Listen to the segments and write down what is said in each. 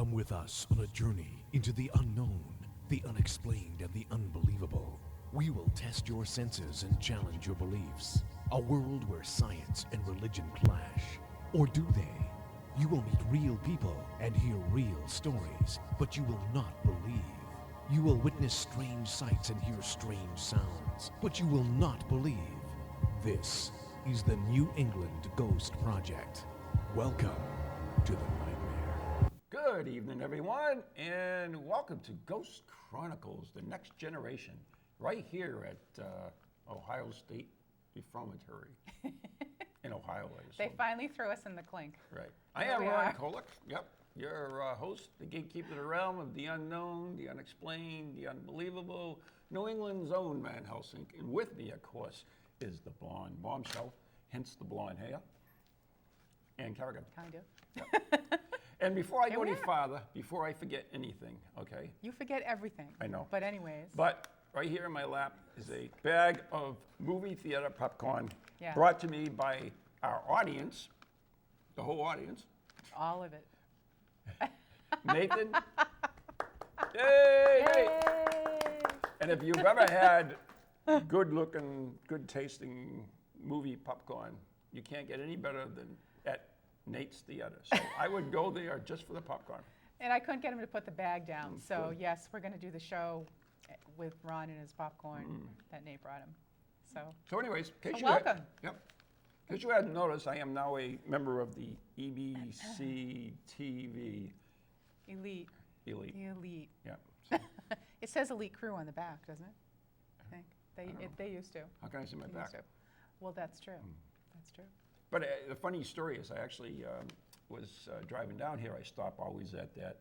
Come with us on a journey into the unknown, the unexplained, and the unbelievable. We will test your senses and challenge your beliefs. A world where science and religion clash. Or do they? You will meet real people and hear real stories, but you will not believe. You will witness strange sights and hear strange sounds, but you will not believe. This is the New England Ghost Project. Welcome to the nightmare. Good evening, everyone, and welcome to Ghost Chronicles, the next generation, right here at Ohio State Reformatory in Ohio. They finally threw us in the clink. Right. I am Ron Kolek. Yep. Your host, the gatekeeper of the realm of the unknown, the unexplained, the unbelievable, New England's own man, Helsing. And with me, of course, is the blonde Bombshell, hence the blonde hair, and Kerrigan. Kind of. Yep. And before I go any farther, before I forget anything, okay? You forget everything. I know. But anyways. But right here in my lap is a bag of movie theater popcorn brought to me by our audience, the whole audience. All of it. Nathan. Yay! Yay! And if you've ever had good-looking, good-tasting movie popcorn, you can't get any better than at Nate's Theater. So I would go there just for the popcorn. And I couldn't get him to put the bag down. So good. yes, we're going to do the show with Ron and his popcorn that Nate brought him. So Anyways, in case welcome. In case you hadn't noticed, I am now a member of the EBC TV Elite. Elite. Yeah. It says Elite Crew on the back, doesn't it? I think they used to. How can I see my They back? used to. Well, that's true. That's true. But the funny story is I actually was driving down here. I stop always at that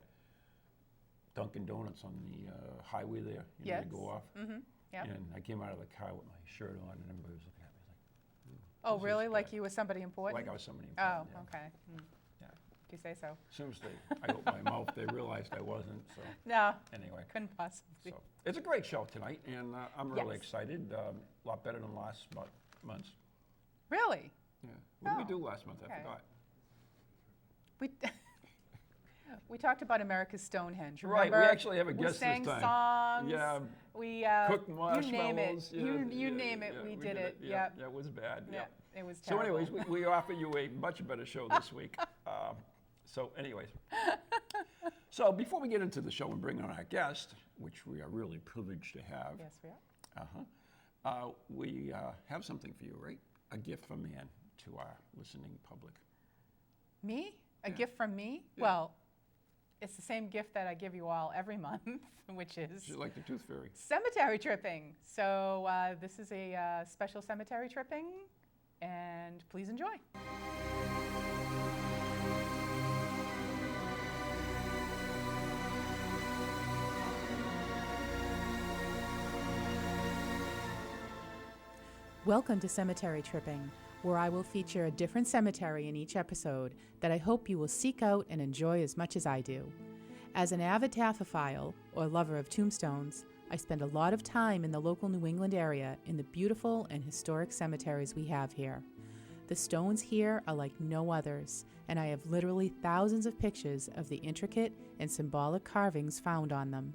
Dunkin' Donuts on the highway there. You know, you go off. Mm-hmm. Yep. And I came out of the car with my shirt on, and everybody was looking at me like, Oh, this really? is Like bad. you were somebody important? Like I was somebody Oh, important. yeah. okay. Yeah. If you say so. As soon as I opened my mouth, they realized I wasn't. So No. anyway. Couldn't possibly. So it's a great show tonight, and I'm really Yes. excited. A lot better than last months. Really? Yeah. What did we Oh, do last month? okay. I forgot. We talked about America's Stonehenge. Right, Remember? we actually have a guest We sang this time. songs. Yeah. We Cooked marshmallows. You name it. We did it. Yeah, Yep. that was bad. Yeah. Yeah. It was So terrible. anyways, we offer you a much better show this week. So anyways. So before we get into the show and bring on our guest, which we are really privileged to have. Yes, we are. We have something for you, right? A gift from Anne to our listening public. Me? A Yeah. gift from me? Yeah. Well, it's the same gift that I give you all every month, which is She's like the tooth fairy. cemetery tripping. So this is a special cemetery tripping, and please enjoy. Welcome to Cemetery Tripping, where I will feature a different cemetery in each episode that I hope you will seek out and enjoy as much as I do. As an avid taphophile, or lover of tombstones, I spend a lot of time in the local New England area in the beautiful and historic cemeteries we have here. The stones here are like no others, and I have literally thousands of pictures of the intricate and symbolic carvings found on them.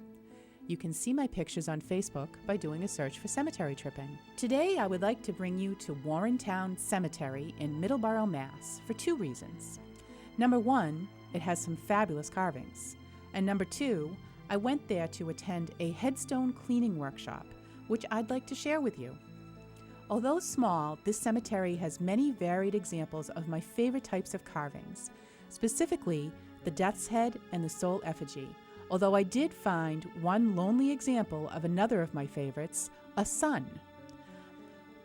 You can see my pictures on Facebook by doing a search for cemetery tripping. Today, I would like to bring you to Warrentown Cemetery in Middleborough, Mass. for two reasons. Number one, it has some fabulous carvings. And number two, I went there to attend a headstone cleaning workshop, which I'd like to share with you. Although small, this cemetery has many varied examples of my favorite types of carvings, specifically the death's head and the soul effigy. Although I did find one lonely example of another of my favorites, a sun.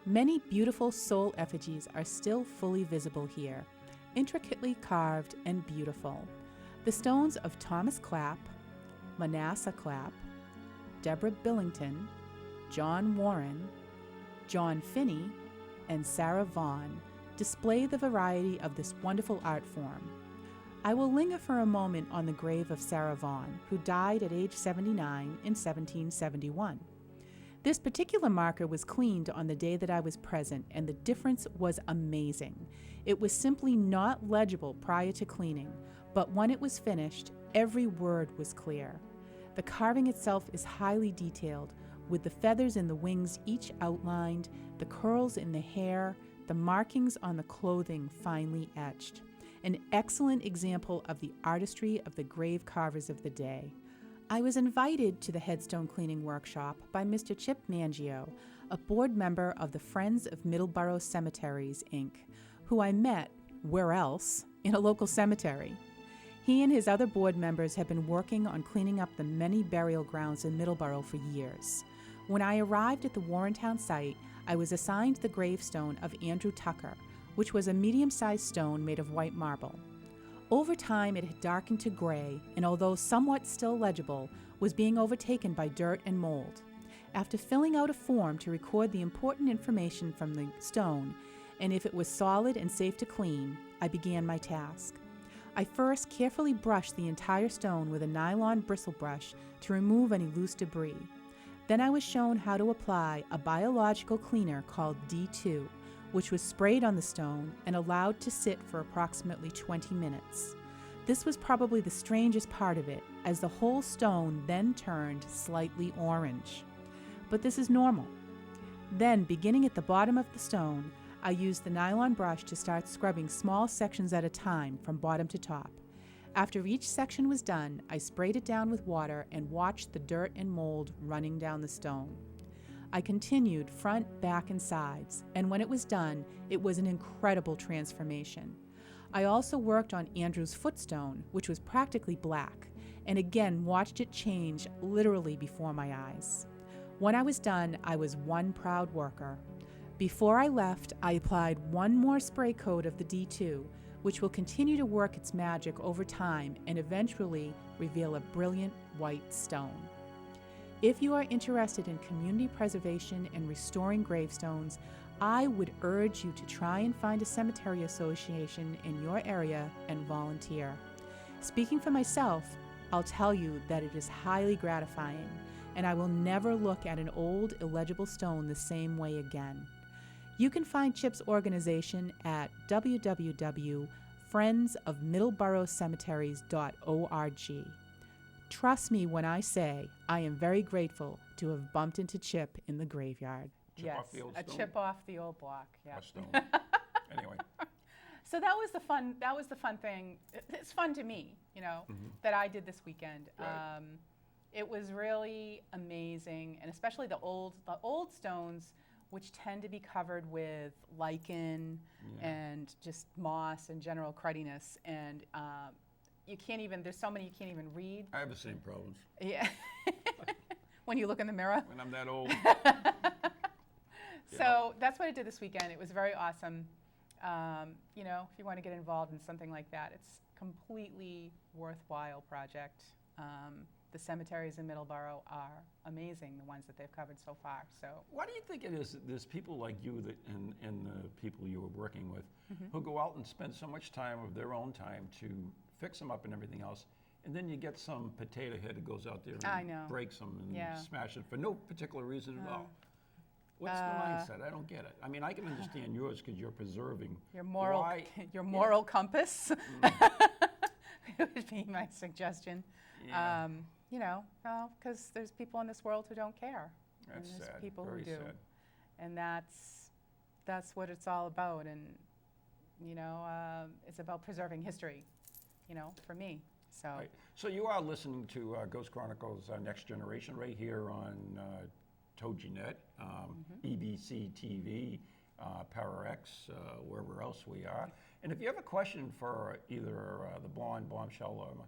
Many beautiful soul effigies are still fully visible here, intricately carved and beautiful. The stones of Thomas Clapp, Manasseh Clapp, Deborah Billington, John Warren, John Finney, and Sarah Vaughan display the variety of this wonderful art form. I will linger for a moment on the grave of Sarah Vaughan, who died at age 79 in 1771. This particular marker was cleaned on the day that I was present, and the difference was amazing. It was simply not legible prior to cleaning, but when it was finished, every word was clear. The carving itself is highly detailed, with the feathers in the wings each outlined, the curls in the hair, the markings on the clothing finely etched. An excellent example of the artistry of the grave carvers of the day. I was invited to the headstone cleaning workshop by Mr. Chip Mangio, a board member of the Friends of Middleborough Cemeteries, Inc., who I met, where else, in a local cemetery. He and his other board members have been working on cleaning up the many burial grounds in Middleborough for years. When I arrived at the Warrentown site, I was assigned the gravestone of Andrew Tucker, which was a medium-sized stone made of white marble. Over time, it had darkened to gray, and although somewhat still legible, was being overtaken by dirt and mold. After filling out a form to record the important information from the stone, and if it was solid and safe to clean, I began my task. I first carefully brushed the entire stone with a nylon bristle brush to remove any loose debris. Then I was shown how to apply a biological cleaner called D2, which was sprayed on the stone and allowed to sit for approximately 20 minutes. This was probably the strangest part of it, as the whole stone then turned slightly orange. But this is normal. Then, beginning at the bottom of the stone, I used the nylon brush to start scrubbing small sections at a time from bottom to top. After each section was done, I sprayed it down with water and watched the dirt and mold running down the stone. I continued front, back, and sides, and when it was done, it was an incredible transformation. I also worked on Andrew's footstone, which was practically black, and again watched it change literally before my eyes. When I was done, I was one proud worker. Before I left, I applied one more spray coat of the D2, which will continue to work its magic over time and eventually reveal a brilliant white stone. If you are interested in community preservation and restoring gravestones, I would urge you to try and find a cemetery association in your area and volunteer. Speaking for myself, I'll tell you that it is highly gratifying, and I will never look at an old, illegible stone the same way again. You can find Chip's organization at www.friendsofmiddleboroughcemeteries.org. Trust me when I say I am very grateful to have bumped into Chip in the graveyard. Chip off the old a stone? chip off the old block. Yeah. Or stone. Anyway. So that was the fun. That was the fun thing. It's fun to me, that I did this weekend. Right. It was really amazing, and especially the old stones, which tend to be covered with lichen and just moss and general crudiness, and you can't even. There's so many you can't even read. I have the same problems. Yeah. When you look in the mirror. When I'm that old. So that's what I did this weekend. It was very awesome. If you want to get involved in something like that, it's completely worthwhile project. The cemeteries in Middleborough are amazing, the ones that they've covered so far. So, why do you think it is that there's people like you and the people you were working with who go out and spend so much time of their own time to fix them up and everything else, and then you get some potato head who goes out there and breaks them and smash it for no particular reason at all? What's the mindset? I don't get it. I mean, I can understand yours because you're preserving your moral compass. It would be my suggestion. Yeah. Because there's people in this world who don't care. That's and there's sad. people Very who do. sad. And that's what it's all about. And, it's about preserving history, for me. So. Right. So you are listening to Ghost Chronicles Next Generation right here on TogiNet, EBC TV, PowerX, wherever else we are. And if you have a question for either the Bombshell or my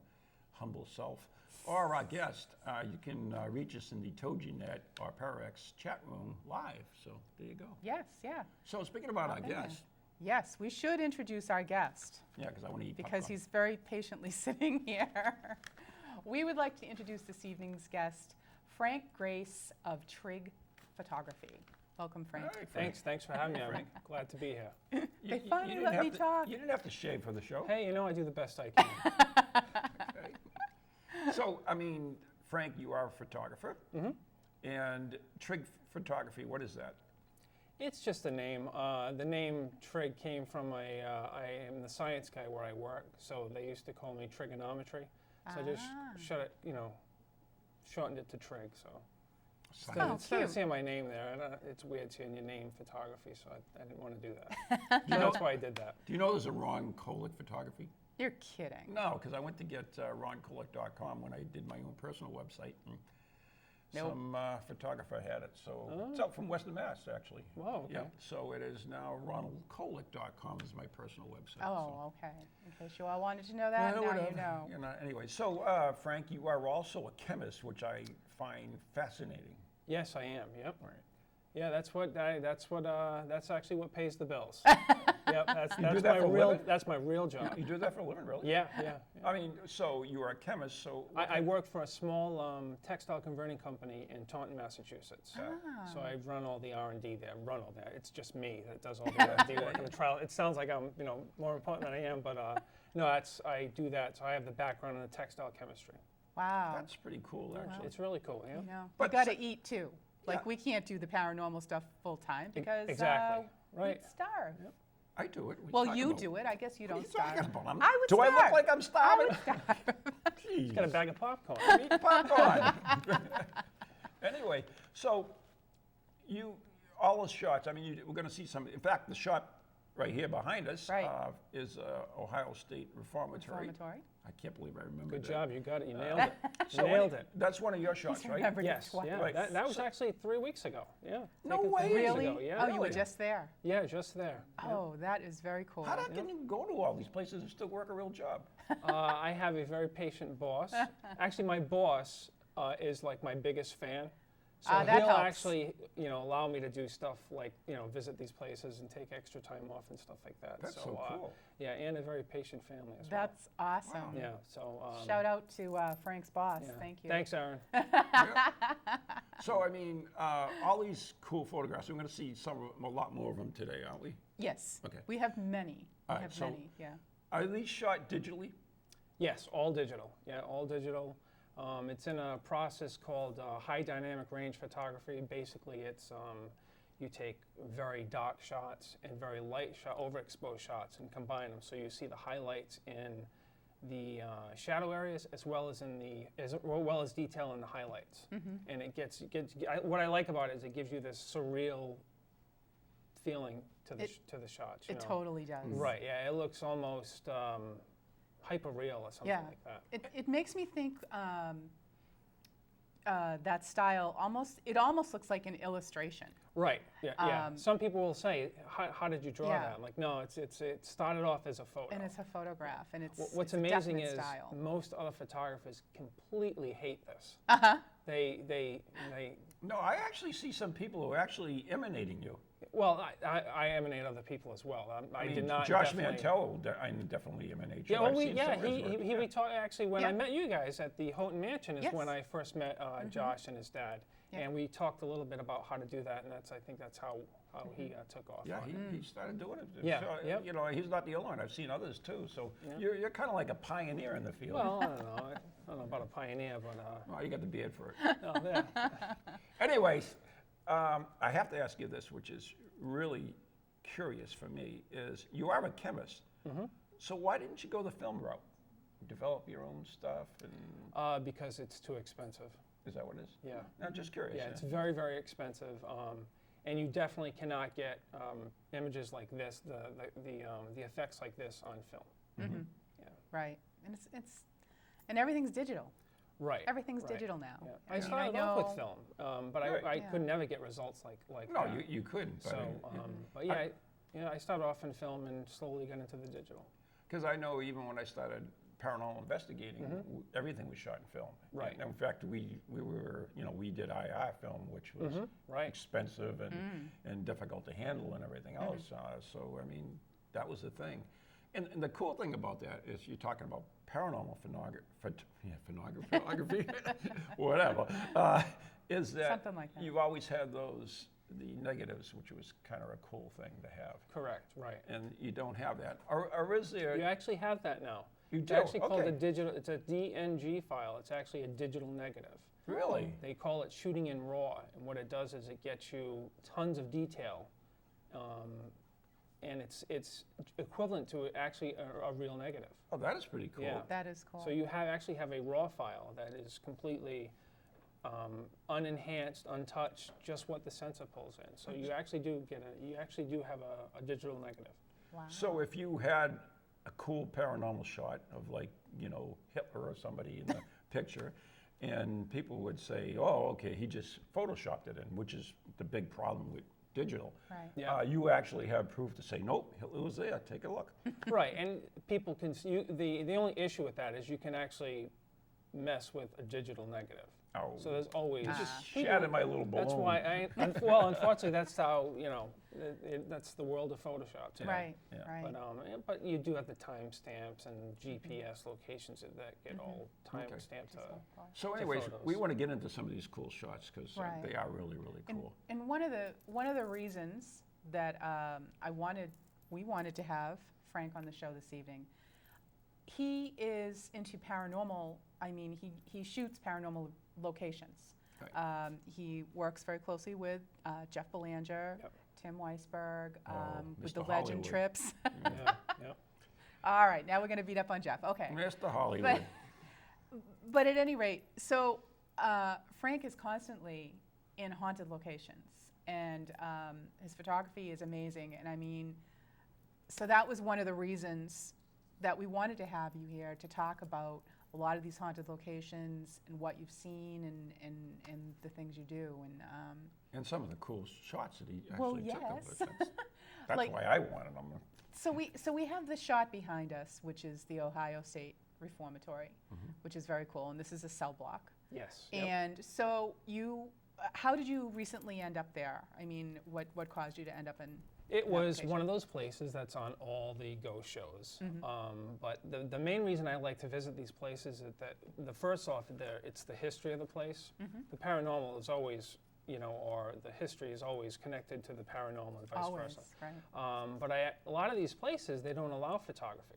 humble self, or our guest, you can reach us in the TogiNet or PowerX chat room live. So there you go. Yes, yeah. So speaking about our guest. Yes, we should introduce our guest. Yeah, because I want to eat because popcorn. he's very patiently sitting here. We would like to introduce this evening's guest, Frank Grace of Trig Photography. Welcome, Frank. Hi, Frank. Thanks for having me. I'm glad to be here. They finally let me talk. You didn't have to shave for the show. Hey, I do the best I can. Okay. So, Frank, you are a photographer. And Trig Photography, what is that? It's just a name. The name Trig came from I am the science guy where I work, so they used to call me trigonometry. So I just shortened it to Trig. So Science. instead of cute. seeing my name there, it's weird seeing your name photography. So I didn't want to do that. So that's why I did that. Do you know there's a Ron Kolek Photography? You're kidding. No, because I went to get ronkolek.com when I did my own personal website. And some photographer had it. So it's out from Western Mass, actually. Wow, okay. Yeah. So it is now ronaldkolek.com is my personal website. Oh, okay. In case you all wanted to know that, now whatever. you know. Anyway, so Frank, you are also a chemist, which I find fascinating. Yes, I am. Yep. Right. Yeah, that's actually what pays the bills. Yep, do that's that my for a real living? that's my real job. You do that for a living, really? Yeah. I mean, so you are a chemist, so I work for a small textile converting company in Taunton, Massachusetts. So I run all the R&D there. Run all that. It's just me that does all the R&D work and the trial. It sounds like I'm more important than I am, but no, I do that. So I have the background in the textile chemistry. Wow. that's pretty cool, actually. It's really cool. Yeah. You know, But you got so- to eat too. Like Yeah. we can't do the paranormal stuff full time because exactly. Right. we'd starve. I do it. Well, you do it. I guess you What are don't you talking starve. about? I would do I starve. look like I'm I starving? would starve. Jeez. Got a bag of popcorn. Eat popcorn. Anyway, so all those shots, I mean, we're going to see some. In fact, the shot right here behind us Right. is Ohio State Reformatory. Reformatory. I can't believe I remember Good that. job. You got it. You nailed it. So You nailed it. That's one of your shots, right? remembered it Yes. twice. Yeah. Right. That was actually 3 weeks ago. Yeah. No taken 3 way. weeks Really? ago, Yeah. Oh, you were Really? just there. Yeah, just there. Oh, that is very cool. How can you go to all these places and still work a real job? I have a very patient boss. Actually, my boss is like my biggest fan. So that he'll helps. actually, allow me to do stuff like, visit these places and take extra time off and stuff like that. That's so cool. Yeah, and a very patient family as That's awesome. well. Yeah. So. Shout out to Frank's boss. Yeah. Thank you. Thanks, Aaron. So, I mean, all these cool photographs, we're going to see a lot more of them today, aren't we? Yes. Okay. We have many. All We right, have so- many. Yeah. Are these shot digitally? Yes, all digital. Yeah, all digital. It's in a process called high dynamic range photography. Basically, it's you take very dark shots and very light overexposed shots and combine them, so you see the highlights in the shadow areas as well as detail in the highlights. And it gets what I like about it is it gives you this surreal feeling to the shots. It totally does. Right. Yeah, it looks almost hyper real or something Yeah. like that. It makes me think that style almost looks like an illustration. Right. Yeah. Some people will say, "How did you draw Yeah. that?" I'm like, no, it started off as a photo. And it's a photograph, and it's What's it's a amazing definite is style. most other photographers completely hate this. They No, I actually see some people who are actually emanating you. well, I emanate other people as well. I did not. Josh definitely- Mantel, I definitely emanate you. Yeah, well, I've seen some of his work. he talked actually when I Yeah. met you guys at the Houghton Mansion is Yes. when I first met Josh and his dad, Yeah. and we talked a little bit about how to do that, and I think that's how he took off. Yeah, on it. he started doing it. Yeah, So, yep. he's not the only one. I've seen others too. So Yeah. you're kind of like a pioneer in the field. Well, I don't know. I don't know about a pioneer, but Oh, you got the beard for it. oh, yeah. Anyways, I have to ask you this, which is really curious for me, is you are a chemist. So why didn't you go the film route? Develop your own stuff? And Because it's too expensive. is that what it is? Yeah. I'm just curious. Yeah, it's very, very expensive, and you definitely cannot get images like this, the effects like this on film. Yeah. Right, and and everything's digital. Right. Everything's right. digital now. Yeah. I I mean, started off with film, but I Yeah. could never get results like No, that. you couldn't. But So, but yeah, I started off in film and slowly got into the digital. because I know even when I started paranormal investigating, everything was shot in film. Right. And in fact, we were, we did IR film, which was Right. expensive and difficult to handle and everything else. So, I mean, that was the thing. And the cool thing about that is you're talking about paranormal photography, whatever, is that Something like that. you've always had the negatives, which was kind of a cool thing to have. Correct. Right. And you don't have that. Or is there? You actually have that now. You It's do? actually called Okay. a digital. It's a DNG file. It's actually a digital negative. Really? They call it shooting in RAW, and what it does is it gets you tons of detail, and it's equivalent to actually a real negative. Oh, that is pretty cool. Yeah. That is cool. So you actually have a raw file that is completely unenhanced, untouched, just what the sensor pulls in. So you actually do have a digital negative. Wow. So if you had a cool paranormal shot of, like, you know, Hitler or somebody in the picture, and people would say, oh, okay, he just photoshopped it in, which is the big problem with digital. Right. Yeah. You actually have proof to say, nope, Hitler was there, take a look. Right, and people can, the only issue with that is you can actually mess with a digital negative. Oh, So there's always. you just shattered my little balloon. That's why well, unfortunately, that's how, you know, that's the world of Photoshop today. Right, Yeah. right. But you do have the timestamps and GPS locations that get all timestamped. So anyways, we photos. want to get into some of these cool shots because Right. they are really, really And, cool. and one of the reasons that we wanted to have Frank on the show this evening, he is into paranormal. I mean, he shoots paranormal locations. Right. He works very closely with Jeff Belanger, Yep. Tim Weisberg, with Mr. the Legend Hollywood. Trips. Yeah, yeah. All right, now we're going to beat up on Jeff. Okay. Mr. Hollywood. But at any rate, so Frank is constantly in haunted locations, and his photography is amazing. And I mean, so that was one of the reasons that we wanted to have you here to talk about a lot of these haunted locations and what you've seen and the things you do. And some of the cool shots that he Well, actually took of yes. it. That's Like- why I wanted them. So we have the shot behind us, which is the Ohio State Reformatory, which is very cool, and this is a cell block. Yes. Yep. And so how did you recently end up there? I mean, what caused you to end up in? It that was location? one of those places that's on all the ghost shows. Mm-hmm. But the main reason I like to visit these places is that first off, it's the history of the place. Mm-hmm. The paranormal is always, you know, or the history is always connected to the paranormal and vice Always, versa. right? But a lot of these places, they don't allow photography.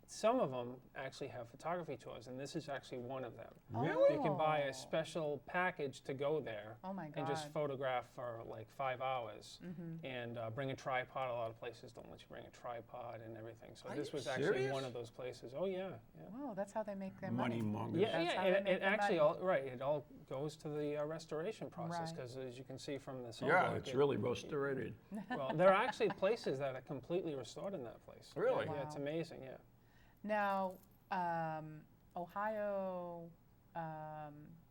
Some of them actually have photography tours, and this is actually one of them. Really? You can buy Oh. a special package to go there Oh my and just God. photograph for like 5 hours Mm-hmm. and bring a tripod. A lot of places don't let you bring a tripod and everything. So Are this you was actually serious? one of those places. Oh yeah, yeah. Wow, that's how they make their Money money. mongers. Yeah, That's how yeah. they It make their actually money. it all goes to the restoration process Right. because as you can see from the cell Yeah, block, it's really restorated. well. There are actually places that are completely restored in that place. Really? Yeah, it's Wow. amazing. Yeah. Now, Ohio,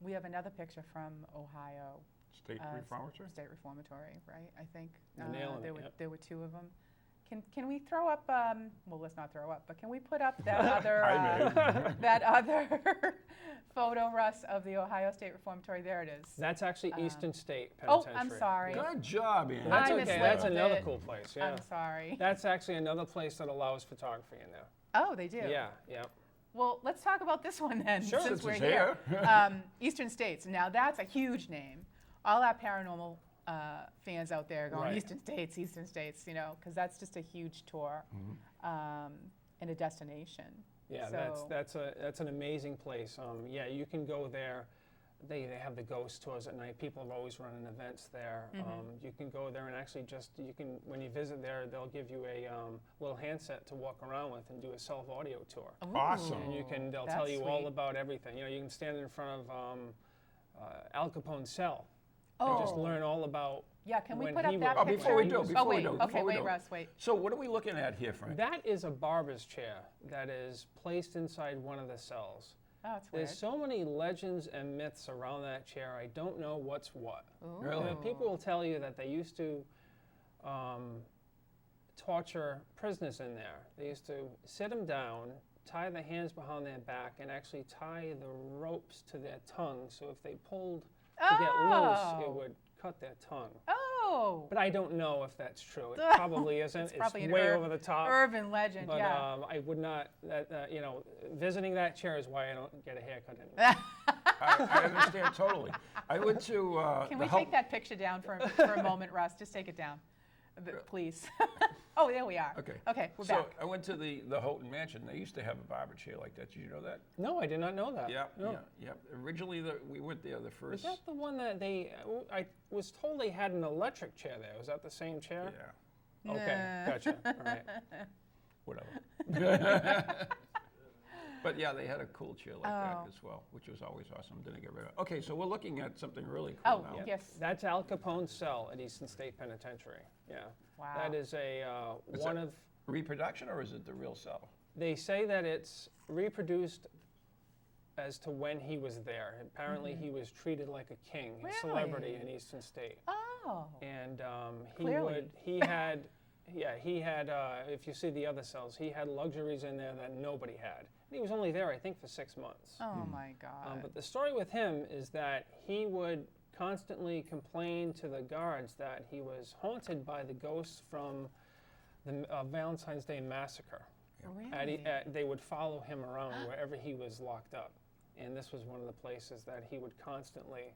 we have another picture from Ohio. State Reformatory? State Reformatory, right? I think You're nailing there it, were yep. there were two of them. Can we throw up? Well, let's not throw up, but can we put up that other I that other photo, Russ, of the Ohio State Reformatory? There it is. That's actually Eastern State Oh, Penitentiary. I'm sorry. Good job, Ann. That's I okay. That's mislabeled another it. cool place. Yeah. I'm sorry. That's actually another place that allows photography in there. Oh, they do. Yeah, yeah. Well, let's talk about this one then, Sure. since Since we're it's here. here. Eastern States. Now that's a huge name. All our paranormal fans out there going Right. Eastern States, you know, because that's just a huge tour and a destination. Yeah, So- that's an amazing place. Yeah, you can go there. They have the ghost tours at night. People are always running events there. You can go there and actually when you visit there, they'll give you a little handset to walk around with and do a self-audio tour. Awesome. And they'll that's tell you all sweet. about everything. You know, you can stand in front of Al Capone's cell Oh, and just learn all about. yeah. Can we when put up he that wrote- picture? before we do, oh before we wait. do, Okay, before we wait, do. Russ. Wait. So what are we looking at here, Frank? That is a barber's chair that is placed inside one of the cells. Oh, that's weird. There's so many legends and myths around that chair. I don't know what's what. Really? People will tell you that they used to torture prisoners in there. They used to sit them down, tie their hands behind their back, and actually tie the ropes to their tongue. So if they pulled to get loose, it Oh. would cut their tongue. Oh, But I don't know if that's true. It probably isn't. It's It's, probably an way over the top. urban legend. But yeah. I would not. You know, visiting that chair is why I don't get a haircut anymore. I understand totally. I went to Can the we help. take that picture down for a moment, Russ? Just take it down, please. Oh, there we are. Okay. Okay, we're So back. I went to the Houghton Mansion. They used to have a barber chair like that. Did you know that? No, I did not know that. Yeah, No. yeah. Originally, we went there the Was first. that the one that I was told they had an electric chair there? Was that the same chair? Yeah. Okay, gotcha. All right. Whatever. But yeah, they had a cool chair like that as well, which was always awesome. Didn't get rid of it. Okay, so we're looking at something really cool now. Yes. That's Al Capone's cell at Easton State Penitentiary. Yeah. Wow. That is a one of. Reproduction, or is it the real cell? They say that it's reproduced as to when he was there. Apparently, he was treated like a king, a celebrity in Easton State. Oh. And Clearly. he had, if you see the other cells, he had luxuries in there that nobody had. And he was only there, I think, for 6 months. Oh my God. But the story with him is that he would constantly complain to the guards that he was haunted by the ghosts from the Valentine's Day massacre. Really? They would follow him around wherever he was locked up. And this was one of the places that he would constantly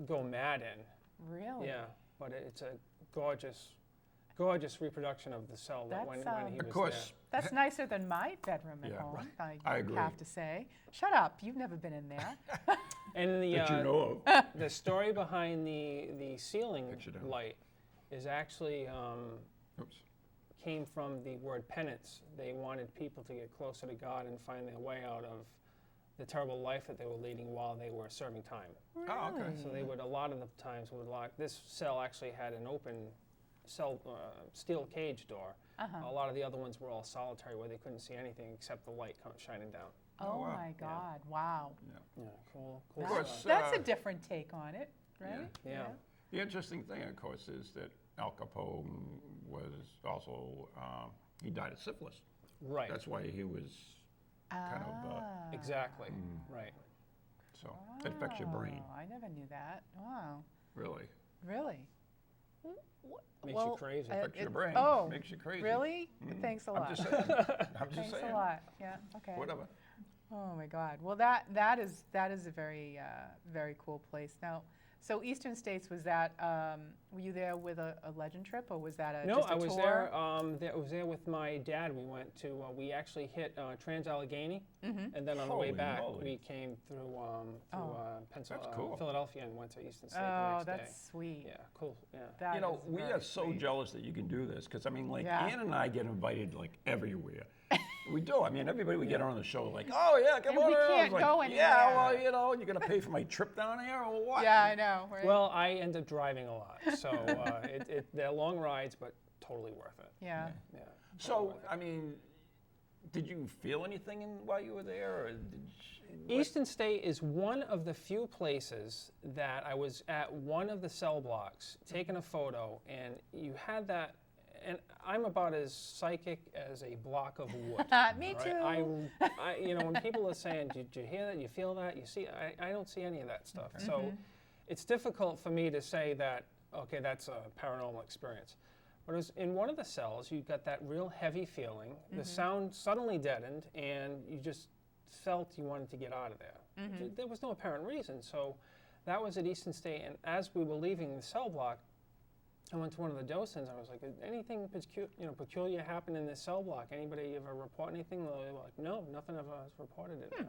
go mad in. Really? Yeah, but it's a gorgeous, gorgeous reproduction of the cell that when he was Of course. That's nicer than my bedroom at Yeah. home, I agree. have to say. Shut up, you've never been in there. there. And the That you know of. the story behind the ceiling Picture down. light is actually Oops. came from the word penance. They wanted people to get closer to God and find their way out of the terrible life that they were leading while they were serving time. Oh, okay. So they would, a lot of the times, would lock. This cell actually had an open cell steel cage door. A lot of the other ones were all solitary, where they couldn't see anything except the light shining down. Oh wow. my God, wow. Yeah, cool Of course, stuff. That's a different take on it, right? Yeah. The interesting thing, of course, is that Al Capone was also, he died of syphilis. Right. That's why he was kind of, Exactly. Right. so it affects your brain, Oh, I never knew that. Wow. really. Really? Makes you crazy. Affects your brain, Oh, makes you crazy. really? Thanks a lot. I'm just saying. I'm just Thanks saying. a lot. Yeah. Okay. Whatever. Oh my God. Well, that is a very very cool place. Now, so Eastern States, was that were you there with a legend trip, or was that No, just a I was tour? there. I was there with my dad. We went to. We actually hit Trans-Allegheny, and then on the way Holy back, moly. we came through That's cool. Philadelphia, and went to Eastern State Oh, the next that's day. sweet. Yeah, cool. Yeah. That You know, is we very are so sweet. jealous that you can do this, because I mean, like, Yeah. Ann and I get invited like everywhere. We do. I mean, everybody we get on the show, like, oh yeah, come And on. we I was can't like, go Yeah, anywhere. well, you know, you're gonna pay for my trip down here or what? Yeah, I know. Right? Well, I end up driving a lot, so they're long rides, but totally worth it. yeah. Yeah. So, I mean, did you feel anything while you were there, or did you, Eastern State is one of the few places that I was at one of the cell blocks taking a photo, and you had that, and I'm about as psychic as a block of wood. Me right? too. I, you know, when people are saying, did you hear that, you feel that, you see, I don't see any of that stuff. So it's difficult for me to say that, okay, that's a paranormal experience. But it was in one of the cells, you got that real heavy feeling, the sound suddenly deadened, and you just felt you wanted to get out of there. There was no apparent reason. So that was at Eastern State, and as we were leaving the cell block, I went to one of the docents. I was like, anything peculiar happened in this cell block? Anybody ever report anything? They were like, no, nothing ever was reported in there.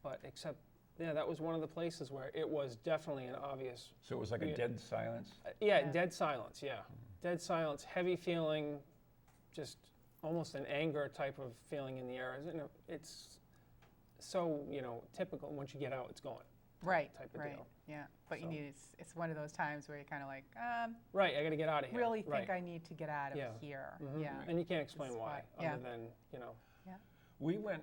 But except, yeah, that was one of the places where it was definitely an obvious. so it was like a dead silence? Dead silence, yeah. Dead silence, heavy feeling, just almost an anger type of feeling in the air. It's so, typical. Once you get out, it's gone. Right. Type of right. deal. Yeah. But you So. need it's one of those times where you're kind of like, Right, I got to get out of here. really right. think I need to get out of Yeah. here. Mhm. Yeah. And you can't explain This is why, why- yeah. other than, We went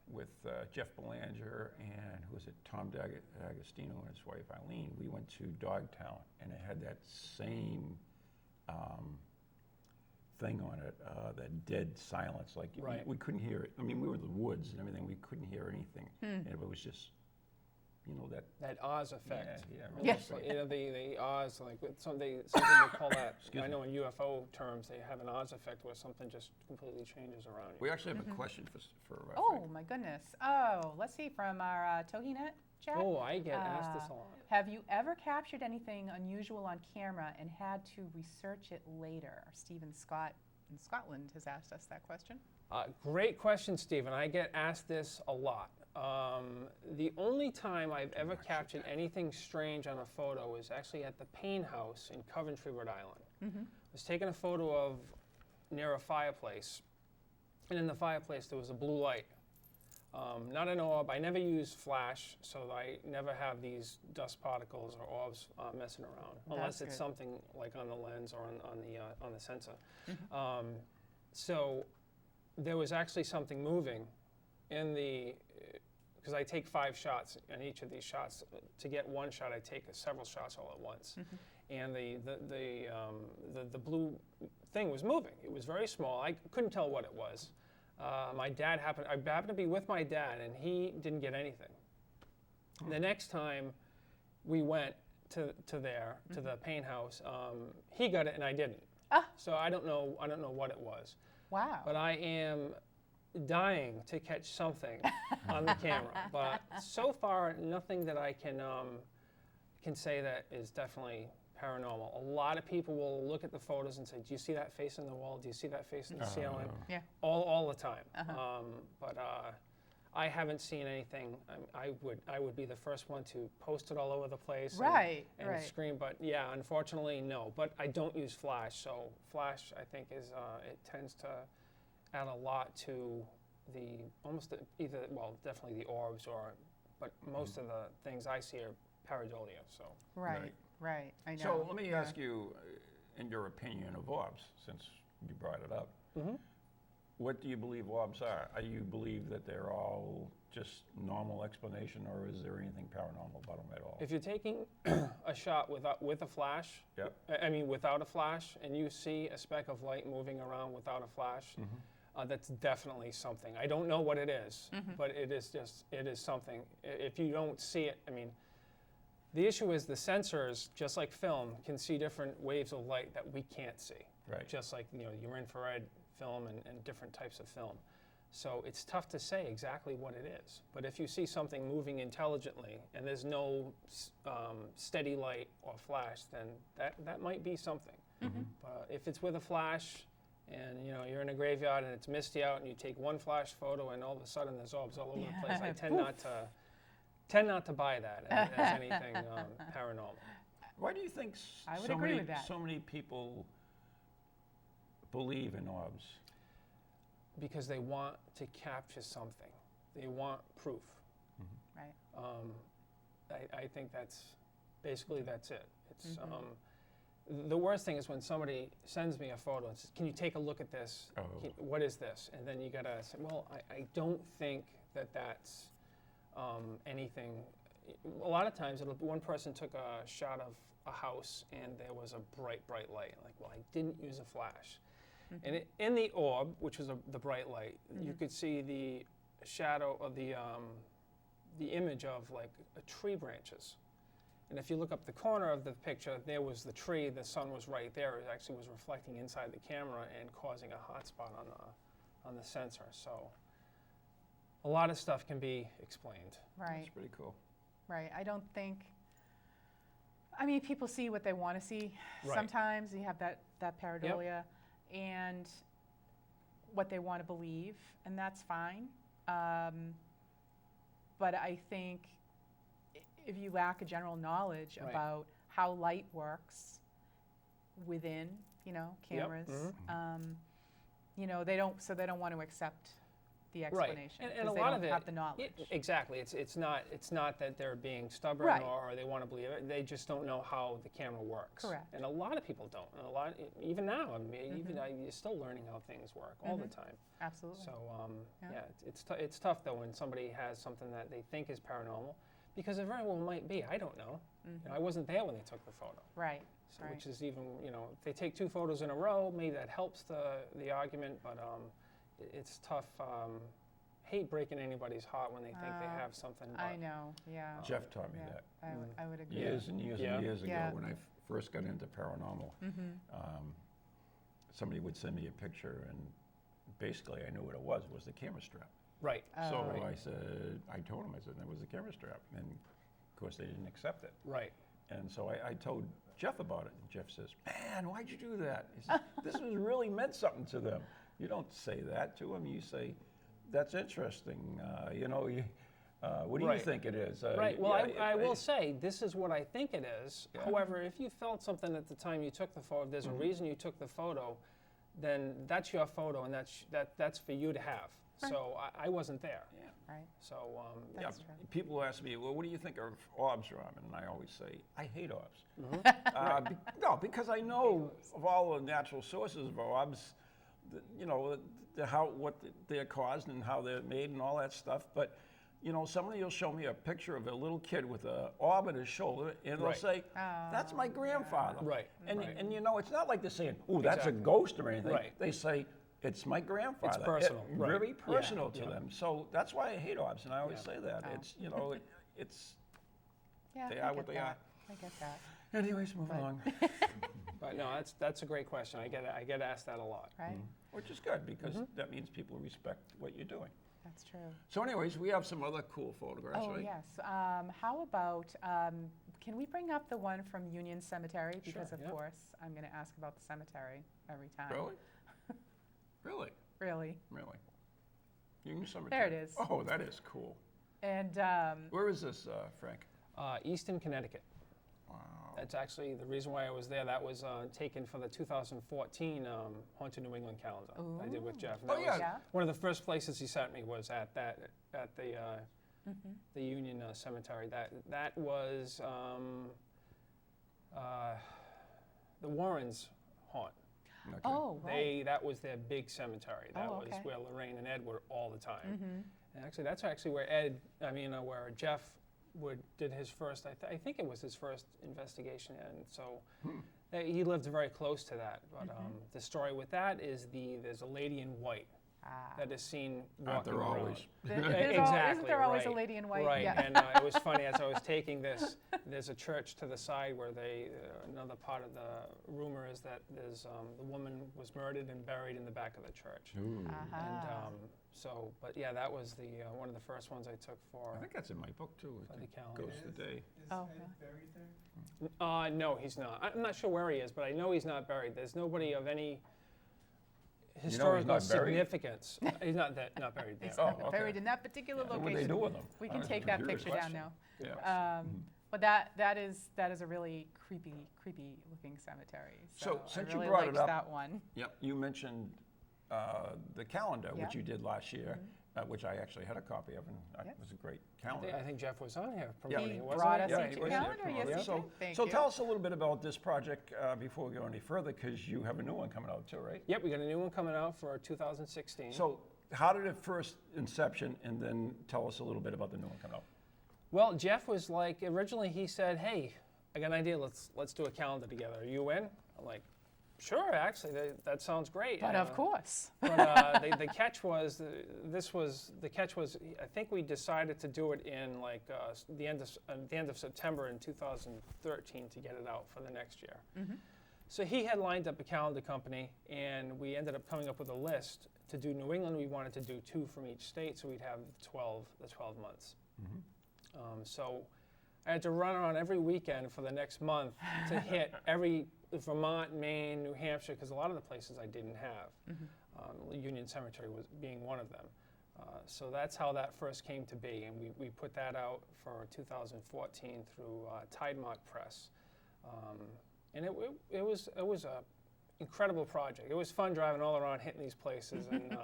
with Jeff Belanger and who was it, Tom D'Agostino and his wife Eileen. We went to Dogtown, and it had that same thing on it, that dead silence. Like Right. we couldn't hear it. I mean, we were in the woods and everything. We couldn't hear anything, and it was just, that Oz effect. Yeah, Yes. Like, the Oz, like with some people call that. I know in UFO terms they have an Oz effect where something just completely changes around you. We actually have a question for Oh Frank. my goodness. Oh, let's see from our Tohinet chat. Oh, I get asked this a lot. Have you ever captured anything unusual on camera and had to research it later? Stephen Scott in Scotland has asked us that question. Great question, Stephen. I get asked this a lot. The only time I've ever captured anything strange on a photo was actually at the Payne House in Coventry, Rhode Island. I was taking a photo of near a fireplace, and in the fireplace there was a blue light. Not an orb. I never use flash, so I never have these dust particles or orbs messing around, unless it's something like on the lens or on the sensor. So there was actually something moving in the, because I take 5 shots in each of these shots. To get one shot, I take several shots all at once. And the blue thing was moving. It was very small. I couldn't tell what it was. I happened to be with my dad, and he didn't get anything. The next time we went to the Payne House, he got it and I didn't. So I don't know what it was. Wow. But I am dying to catch something on the camera. But so far, nothing that I can say that is definitely paranormal. A lot of people will look at the photos and say, "Do you see that face in the wall? Do you see that face in the ceiling?" Yeah. All the time. But I haven't seen anything. I would be the first one to post it all over the place and scream. But yeah, unfortunately, no. But I don't use flash. So flash, I think, is it tends to add a lot to definitely the orbs, but most of the things I see are pareidolia. So Right. I know. So let me ask you, in your opinion of orbs, since you brought it up, what do you believe orbs are? Do you believe that they're all just normal explanation, or is there anything paranormal about them at all? If you're taking a shot with a flash, without a flash, and you see a speck of light moving around without a flash, that's definitely something. I don't know what it is, but it is something. If you don't see it, the issue is the sensors, just like film, can see different waves of light that we can't see. Right. Just like your infrared film and different types of film. So it's tough to say exactly what it is. But if you see something moving intelligently and there's no steady light or flash, then that might be something. But if it's with a flash and you're in a graveyard and it's misty out and you take one flash photo and all of a sudden there's orbs all over the place, I tend not to buy that as anything paranormal. Why do you think I would agree with that. so many people believe in orbs? Because they want to capture something. They want proof. Right. I think that's it. It's the worst thing is when somebody sends me a photo and says, "Can you take a look at this? What is this?" And then you gotta say, "Well, I don't think that's anything." A lot of times, one person took a shot of a house and there was a bright light. Like, well, I didn't use a flash. And in the orb, which was the bright light, you could see the shadow of the image of like tree branches. And if you look up the corner of the picture, there was the tree. The sun was right there. It actually was reflecting inside the camera and causing a hot spot on the sensor. So a lot of stuff can be explained. Right. That's pretty cool. Right. I don't think. People see what they want to see. Right. Sometimes you have that pareidolia. And what they want to believe, and that's fine. But I think if you lack a general knowledge about how light works within, cameras, they don't want to accept the explanation. And a they lot don't of it have the knowledge. Exactly. It's not that they're being stubborn or they want to believe it. They just don't know how the camera works. Correct. And a lot of people don't. And even now, you're still learning how things work all the time. Absolutely. So it's tough though when somebody has something that they think is paranormal, because it very well might be. I don't know. I wasn't there when they took the photo. Right. So, which is even if they take 2 photos in a row, maybe that helps the argument, but. It's tough. Hate breaking anybody's heart when they think they have something. I know, yeah. Jeff taught me that. I would agree. Years and years and years ago, Yeah. when I first got into paranormal, somebody would send me a picture, and basically I knew what it was the camera strap. Right. So I told him, that was the camera strap. And of course they didn't accept it. Right. And so I told Jeff about it, and Jeff says, "Man, why'd you do that?" He says, "This was really meant something to them." You don't say that to them. You say, "That's interesting." What do you Right. think it is? Right. Well, yeah, I will say this is what I think it is. Yeah. However, if you felt something at the time you took the photo, if there's a reason you took the photo, then that's your photo, and that's for you to have. So I wasn't there. Yeah. Right. So That's Yeah, true. people ask me, well, what do you think of orbs, Robin? And I always say, I hate orbs. Mm-hmm. No, because I know of all the natural sources of orbs, you know, what they're caused and how they're made and all that stuff. But, you know, somebody will show me a picture of a little kid with an orb at his shoulder, and they'll Right. say, that's my grandfather. Right, And, right. and you know, it's not like they're saying, oh, that's Exactly. a ghost or anything. Right. They say, it's my grandfather. personal, right. Very Yeah, personal to yeah. them. So that's why I hate orbs, and I always Yeah. say that. Oh. It's, you know, it's, Yeah, They I are what get they that. I get that. anyways, move along. but no, that's a great question. I get asked that a lot. Right? Which is good, because that means people respect what you're doing. That's true. So anyways, we have some other cool photographs, Oh, right? yes. How about, can we bring up the one from Union Cemetery? Because, Sure, of yeah. course, I'm going to ask about the cemetery every time. Really? Really? Really. Really? Union Cemetery. There it is. Oh, that is cool. And Where is this, Frank? Easton, Connecticut. Wow. That's actually the reason why I was there. That was taken for the 2014 Haunted New England calendar I did with Jeff. And Oh, that yeah. was Yeah. one of the first places he sent me was at the Union Cemetery. That was the Warrens' haunt. Okay. oh, right. That was their big cemetery. That Oh, was okay. where Lorraine and Ed were all the time. Mhm. And actually, that's actually where where Jeff did his first. I think it was his first investigation, and so he lived very close to that. But the story with that is there's a lady in white Ah. that is seen Aren't walking there around. always? Isn't there always a right. lady in white? Right, Yeah. and it was funny as I was taking this. There's a church to the side where another part of the rumor is that there's the woman was murdered and buried in the back of the church. Ooh. Ah. And but yeah, that was the one of the first ones I took for. I think that's in my book, too. For I the think calendar. Ghost of the Day. Oh, No, he's not. I'm not sure where he is, but I know he's not buried. There's nobody of any he's historical not buried? significance. He's not buried there. He's Oh, not okay. buried in that particular What location. would they do with them? We can take that picture down now. Yeah. But that is a really creepy looking cemetery. So, I since you really brought it liked up- that one. Yep, you mentioned the calendar, Yeah. which you did last year, which I actually had a copy of, and Yep. it was a great I calendar. think Jeff was on here Yeah. promoting He it, wasn't brought he? us Yeah, into he was calendar. there. Yes, Yeah. he So, did. Thank so you. tell us a little bit about this project before we go any further, because you have a new one coming out too, right? Yep, we got a new one coming out for 2016. So how did it first inception, and then tell us a little bit about the new one coming out? Well, Jeff was like, originally he said, "Hey, I got an idea. Let's do a calendar together. Are you in?" I'm like, "Sure, actually, that sounds great." But of course. But the catch was, I think we decided to do it in like the end of September in 2013 to get it out for the next year. So he had lined up a calendar company, and we ended up coming up with a list to do New England. We wanted to do 2 from each state, so we'd have the 12 months. So I had to run around every weekend for the next month to hit every Vermont, Maine, New Hampshire, because a lot of the places I didn't have. Union Cemetery was being one of them. So that's how that first came to be, and we put that out for 2014 through Tidemark Press. And it was a incredible project. It was fun driving all around hitting these places, and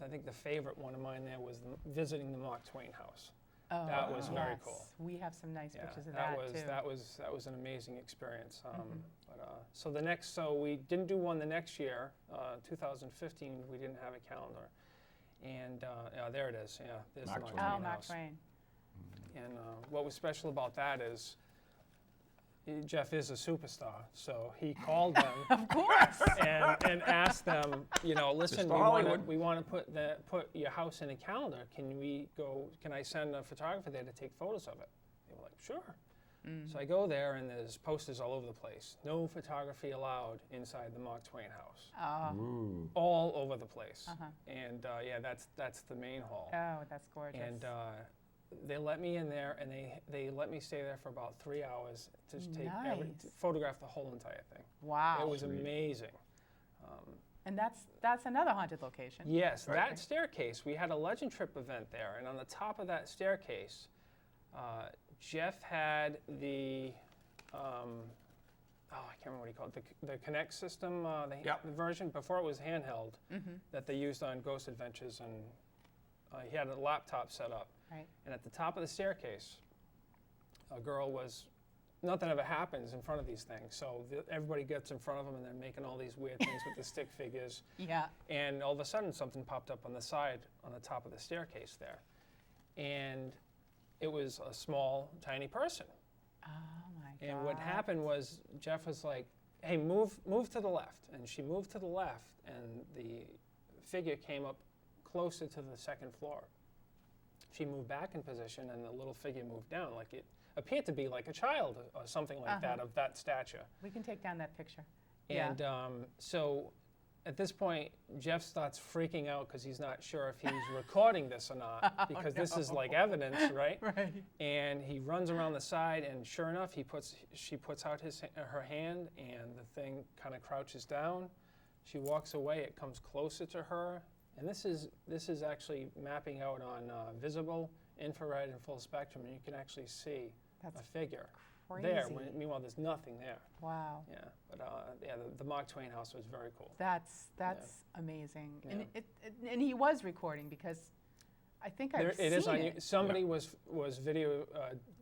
I think the favorite one of mine there was visiting the Mark Twain house. Oh, That was very yes. cool. We have some nice Yeah, pictures of that too. that was an amazing experience. So we didn't do one the next year, 2015. We didn't have a calendar, and there it is. Yeah, there's Mark the Twain. Mark Oh, Twain Mark house. Twain. And what was special about that is Jeff is a superstar, so he called them Of course. and asked them, listen, Mr. Hollywood. we want to put your house in a calendar. Can I send a photographer there to take photos of it? They were like, sure. So I go there, and there's posters all over the place. No photography allowed inside the Mark Twain house. Oh, Ooh. All over the place. Uh-huh. And that's the main hall. oh, that's gorgeous. And they let me in there, and they let me stay there for about 3 hours to Nice. photograph the whole entire thing. Wow. It was Sweet. amazing. And that's another haunted location. Yes, that staircase, we had a legend trip event there, and on the top of that staircase, Jeff had the, I can't remember what he called it, the Connect system, the version, before it was handheld, that they used on Ghost Adventures, and he had a laptop set up. Right. And at the top of the staircase, a girl was, nothing ever happens in front of these things, so everybody gets in front of them and they're making all these weird things with the stick figures. Yeah. And all of a sudden something popped up on the side, on the top of the staircase there. And it was a small, tiny person. Oh my God. And what happened was Jeff was like, hey, move to the left. And she moved to the left, and the figure came up closer to the second floor. She moved back in position, and the little figure moved down. Like it appeared to be like a child or something like that, of that stature. We can take down that picture. And so at this point, Jeff starts freaking out because he's not sure if he's recording this or not, because this is like evidence, right? Right. And he runs around the side, and sure enough, she puts out her hand, and the thing kind of crouches down. She walks away. It comes closer to her, and this is actually mapping out on visible, infrared, and full spectrum, and you can actually see a figure there. Meanwhile, there's nothing there. Wow. Yeah, but the Mark Twain house was very cool. That's amazing. Yeah. And he was recording, because I think I've seen it. Somebody was video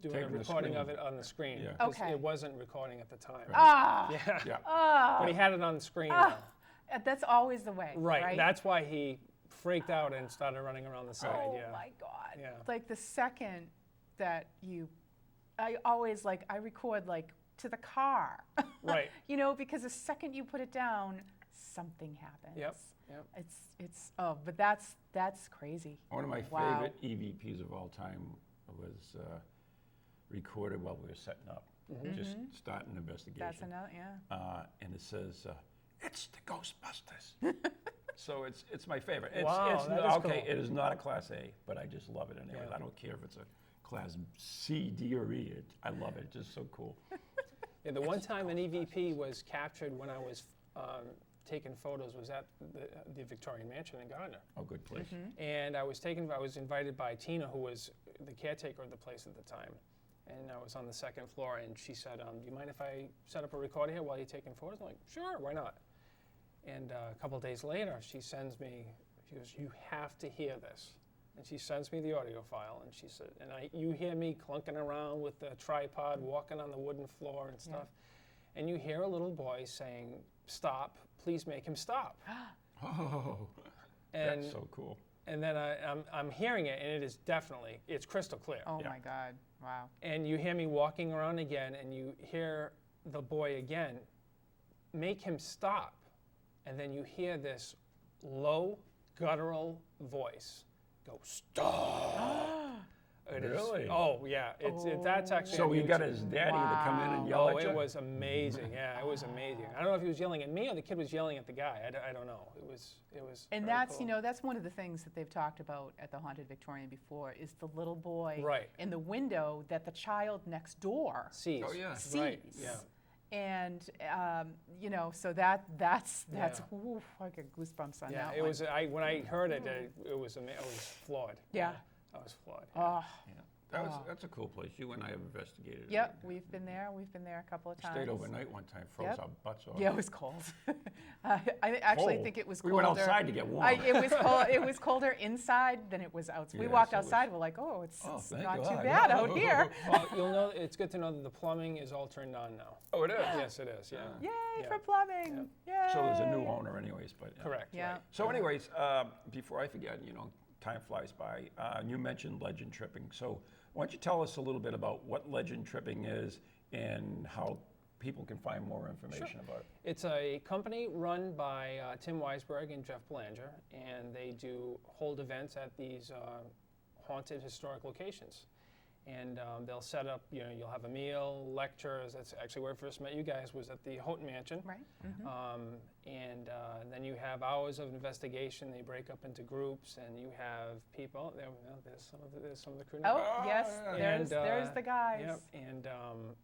doing a recording of it on the screen. Yeah. Okay. It wasn't recording at the time. Right. Ah. Yeah. Oh. But he had it on the screen now. That's always the way. Right. That's why he freaked out and started running around the side. Oh Yeah. my God. Yeah. Like the second that I record like to the car. Right. You know, because the second you put it down, something happens. Yep. But that's crazy. One of my favorite EVPs of all time was recorded while we were setting up, just starting an investigation. That's another, and it says, "It's the Ghostbusters." So it's my favorite. Wow, that is cool. It is not a Class A, but I just love it anyway. Yeah. I don't care if it's a Class C, D, or E. I love it. It's just so cool. Yeah, the one time an EVP was captured when I was taking photos was at the Victorian Mansion in Gardner. Oh, good place. And I was invited by Tina, who was the caretaker of the place at the time. And I was on the second floor, and she said, do you mind if I set up a recorder here while you're taking photos? I'm like, sure, why not? And a couple of days later, she goes, you have to hear this. And she sends me the audio file, and she said, you hear me clunking around with the tripod, walking on the wooden floor and stuff, and you hear a little boy saying, "Stop, please make him stop." Oh, that's so cool. And then I'm hearing it, and it's crystal clear. Oh my God, wow. And you hear me walking around again, and you hear the boy again, "Make him stop." And then you hear this low, guttural voice go, "Stop." Really? Oh, yeah. That's actually. So he got his daddy to come in and yell at you? It was amazing. Yeah, it was amazing. I don't know if he was yelling at me or the kid was yelling at the guy. I don't know. It was. And very that's cool. that's one of the things that they've talked about at the Haunted Victorian before, is the little boy in the window that the child next door sees. Oh yeah. Sees. Right. Yeah. And so that's oof, I get goosebumps on that it one. was. When I heard it, it was flawed. Yeah. I was flawed. Oh. Yeah. That's a cool place. You and I have investigated it. Yep, we've been there. We've been there a couple of times. Stayed overnight one time, froze our butts off. Yeah, it was cold. I actually think it was colder. We went outside to get warm. It was cold. It was colder inside than it was outside. We walked outside. We're like, it's not too bad out here. Well, you'll know. It's good to know that the plumbing is all turned on now. Oh, it is? Yes, it is. Yeah. Yay for plumbing! Yay. So there's a new owner anyways, but. Correct. Yeah. Right. So anyways, before I forget, time flies by. You mentioned legend tripping. So why don't you tell us a little bit about what legend tripping is and how people can find more information about it? It's a company run by Tim Weisberg and Jeff Belanger, and they hold events at these haunted historic locations. And they'll set up, you'll have a meal, lectures. That's actually where I first met you guys, was at the Houghton Mansion. Right. And then you have hours of investigation. They break up into groups, and you have people. There's some of the crew. Oh, yes, there's the guys. Yep. And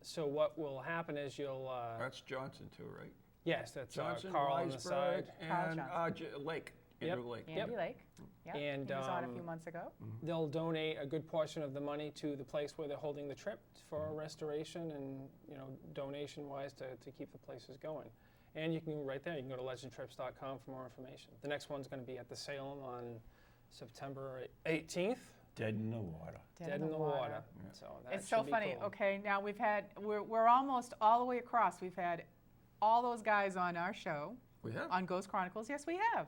so what will happen is you'll. That's Johnson too, right? Yes, that's Johnson, Carl on the side. Weisberg, Carl and Johnson. Lake. Yep. Andrew Lake. Andy Lake. Yeah, And, he was on a few months ago. They'll donate a good portion of the money to the place where they're holding the trip for restoration and donation-wise to keep the places going. And you can right there. You can go to legendtrips.com for more information. The next one's going to be at the Salem on September 18th. Dead in the water. Dead in the water. So that It's so should be funny. cool. Okay, now we're almost all the way across. We've had all those guys on our show We have. on Ghost Chronicles. Yes, we have.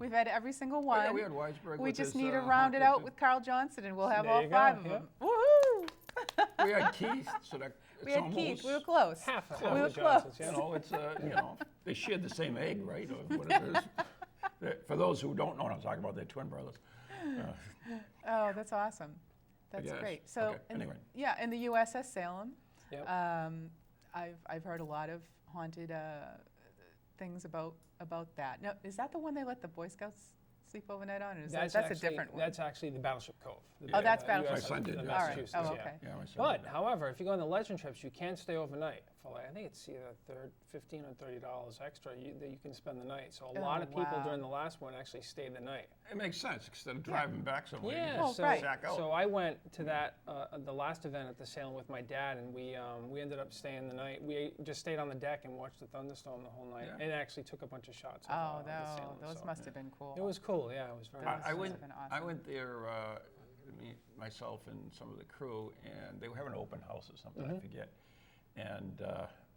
We've had every single one. Oh, yeah, we had Weisberg. We with just his, need to round it haunted- out with Carl Johnson, and we'll have There all you 5 go, of yeah. them. Woohoo! We had Keith, so that it's We had almost, Keith. We were close. Half We of were the Johnsons, close. yeah. it's they shared the same egg, right, or what it is. For those who don't know what I'm talking about, they're twin brothers. Oh, that's awesome. That's Yes. great. So, Okay, anyway. yeah, in the USS Salem, Yep. I've heard a lot of haunted things about that. Now, is that the one they let the Boy Scouts sleep overnight on, or is that's actually, a different one? That's actually the Battleship Cove. Oh, that's USS Battleship My son did the that. All right. Massachusetts, Oh, yeah. okay. Yeah, my son But, did that. however, if you go on the Legend trips, you can stay overnight for I think it's either $15 or $30 extra that you can spend the night. So a lot of people wow. during the last one actually stayed the night. It makes sense instead of driving back somewhere. you Yeah, just so- right. sack out. So I went to that the last event at the Salem with my dad, and we ended up staying the night. We just stayed on the deck and watched the thunderstorm the whole night, Yeah. and actually took a bunch of shots. Oh, of the Salem, those so must have been cool. It was cool. Yeah, it was very. That nice. I must went. have been I awesome. went there. Myself and some of the crew, and they were having an open house or something. Mm-hmm. I forget. And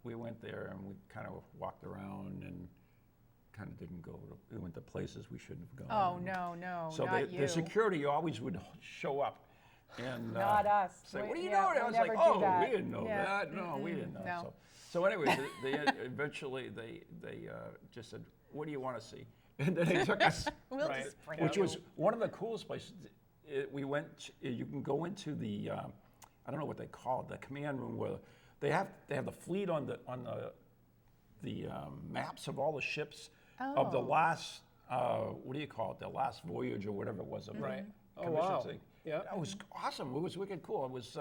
we went there, and we kind of walked around, and kind of didn't go. We went to places we shouldn't have gone. Oh, no, So not you. the security always would show up, and Not us. say, We- "What are you yeah, doing?" we I was never like, do "Oh, that." we didn't know Yeah. that. No, we didn't know." No. So anyway, they eventually they just said, "What do you want to see?" And then they took us, We'll Right. just bring which you. was one of the coolest places. We went. You can go into the I don't know what they call it, the command room where they have the fleet on the maps of all the ships of the Oh. last what do you call it, the last voyage or whatever it was of the Right. Oh, commission wow. thing. Yeah. That was awesome. It was wicked cool. It was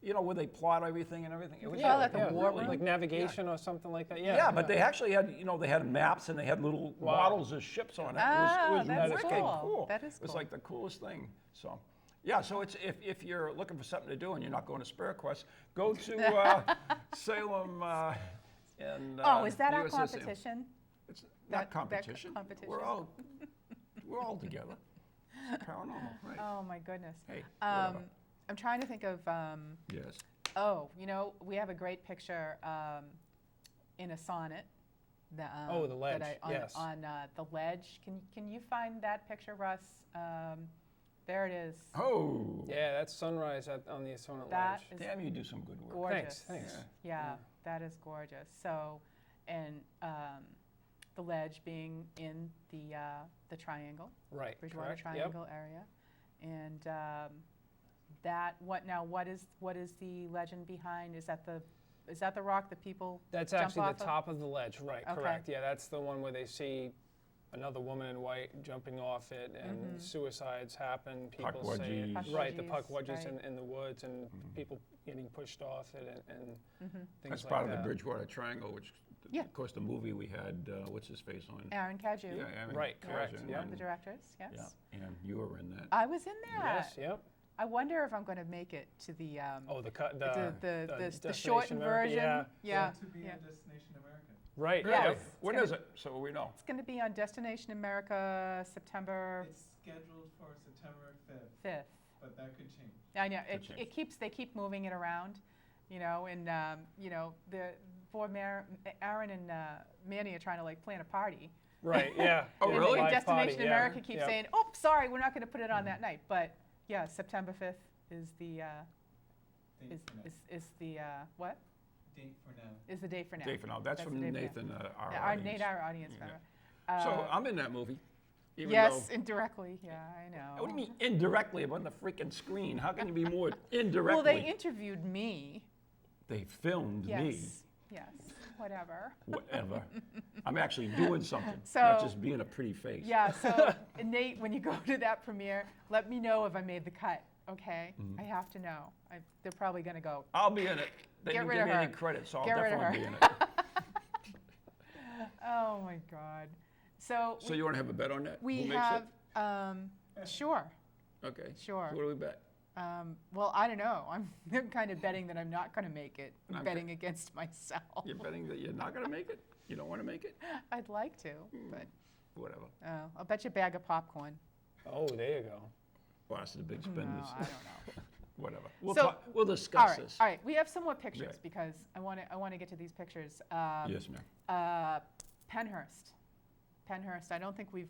where they plot everything and everything. It was Yeah, like a really- war room? like navigation or something like that. Yeah. yeah, but they actually had, they had maps and they had little Wow. models of ships on it. Ah, it was that's wicked cool. That is It was cool. like the coolest thing. So, yeah, so it's if you're looking for something to do and you're not going to Spirit Quest, go to Salem and Oh, is that our USS Salem. competition? It's That- not competition. competition? We're all together. Paranormal, right? Oh, my goodness. Hey, whatever. I'm trying to think of, Yes. we have a great picture in a sonnet. Oh, the ledge, On yes. the ledge. Can you find that picture, Russ? There it is. Oh, Yeah, that's sunrise on the Sonnet That Ledge. is damn, you do some good work. gorgeous. Thanks. Yeah, that is gorgeous. So, and the ledge being in the triangle, Right. Bridgewater correct. Triangle area, and what is the legend behind? Is that the rock that people That's jump actually off the of? top of the ledge. Right. Okay. Correct. Yeah, that's the one where they see another woman in white jumping off it, and suicides happen. People say Puckwudgies. Puckwudgies, right, the puckwudgies right. in the woods, and people getting pushed off it, and things That's like part of that. the Bridgewater Triangle, which, Yeah. of course, the movie we had, what's his face on? Aaron Cadieux, Yeah, Aaron Right, Cadieux correct, and- yeah. one of the directors. Yes, Yeah, and you were in that. I was in that. Yes. Yep. I wonder if I'm going to make it to the Oh, the cut. the Destination shortened America, version. Yeah. Yeah. To be yeah. a Destination America. Right. Really? Yes. When is it? So we know. It's going to be on Destination America September It's scheduled for September 5th, 5th. but that could change. I know change. they keep moving it around, and the poor Aaron and Manny are trying to plan a party. Right. Yeah. Oh, Yeah, really? the And live party, Destination yeah. America keeps Yep. saying, "Oh, sorry, we're not going to put it on that night." But yeah, September 5th is the Date for now. is the what? Date for now. Is the day for now. Day for now. That's the from day for now. Nathan, our Yeah, audience. our audience Yeah. member. So I'm in that movie. Even Yes, though, indirectly. Yeah, I know. what do you mean indirectly? I'm on the freaking screen. How can you be more indirectly? Well, they interviewed me. They filmed me. Yes, whatever. Whatever. I'm actually doing something, So- not just being a pretty face. Yeah, so Nate, when you go to that premiere, let me know if I made the cut, okay? Mm-hmm. I have to know. They're probably going to go, I'll be in it. They Get didn't rid give of me any her. credit, so I'll Get rid of definitely be her. in it. Oh my God. So So you want to have a bet on that? we Who makes have, sure, it? Okay. sure. So what do we bet? Well, I don't know. I'm kind of betting that I'm not going to make it. I'm Betting against myself. You're betting that you're not going to make it? You don't want to make it? I'd like to, but Whatever. I'll bet you a bag of popcorn. Oh, there you go. Well, that's the big No, spenders. I don't know. Whatever. So- We'll discuss this. All right. We have some more pictures Yeah. because I want to get to these pictures. Yes, ma'am. Penhurst. I don't think we've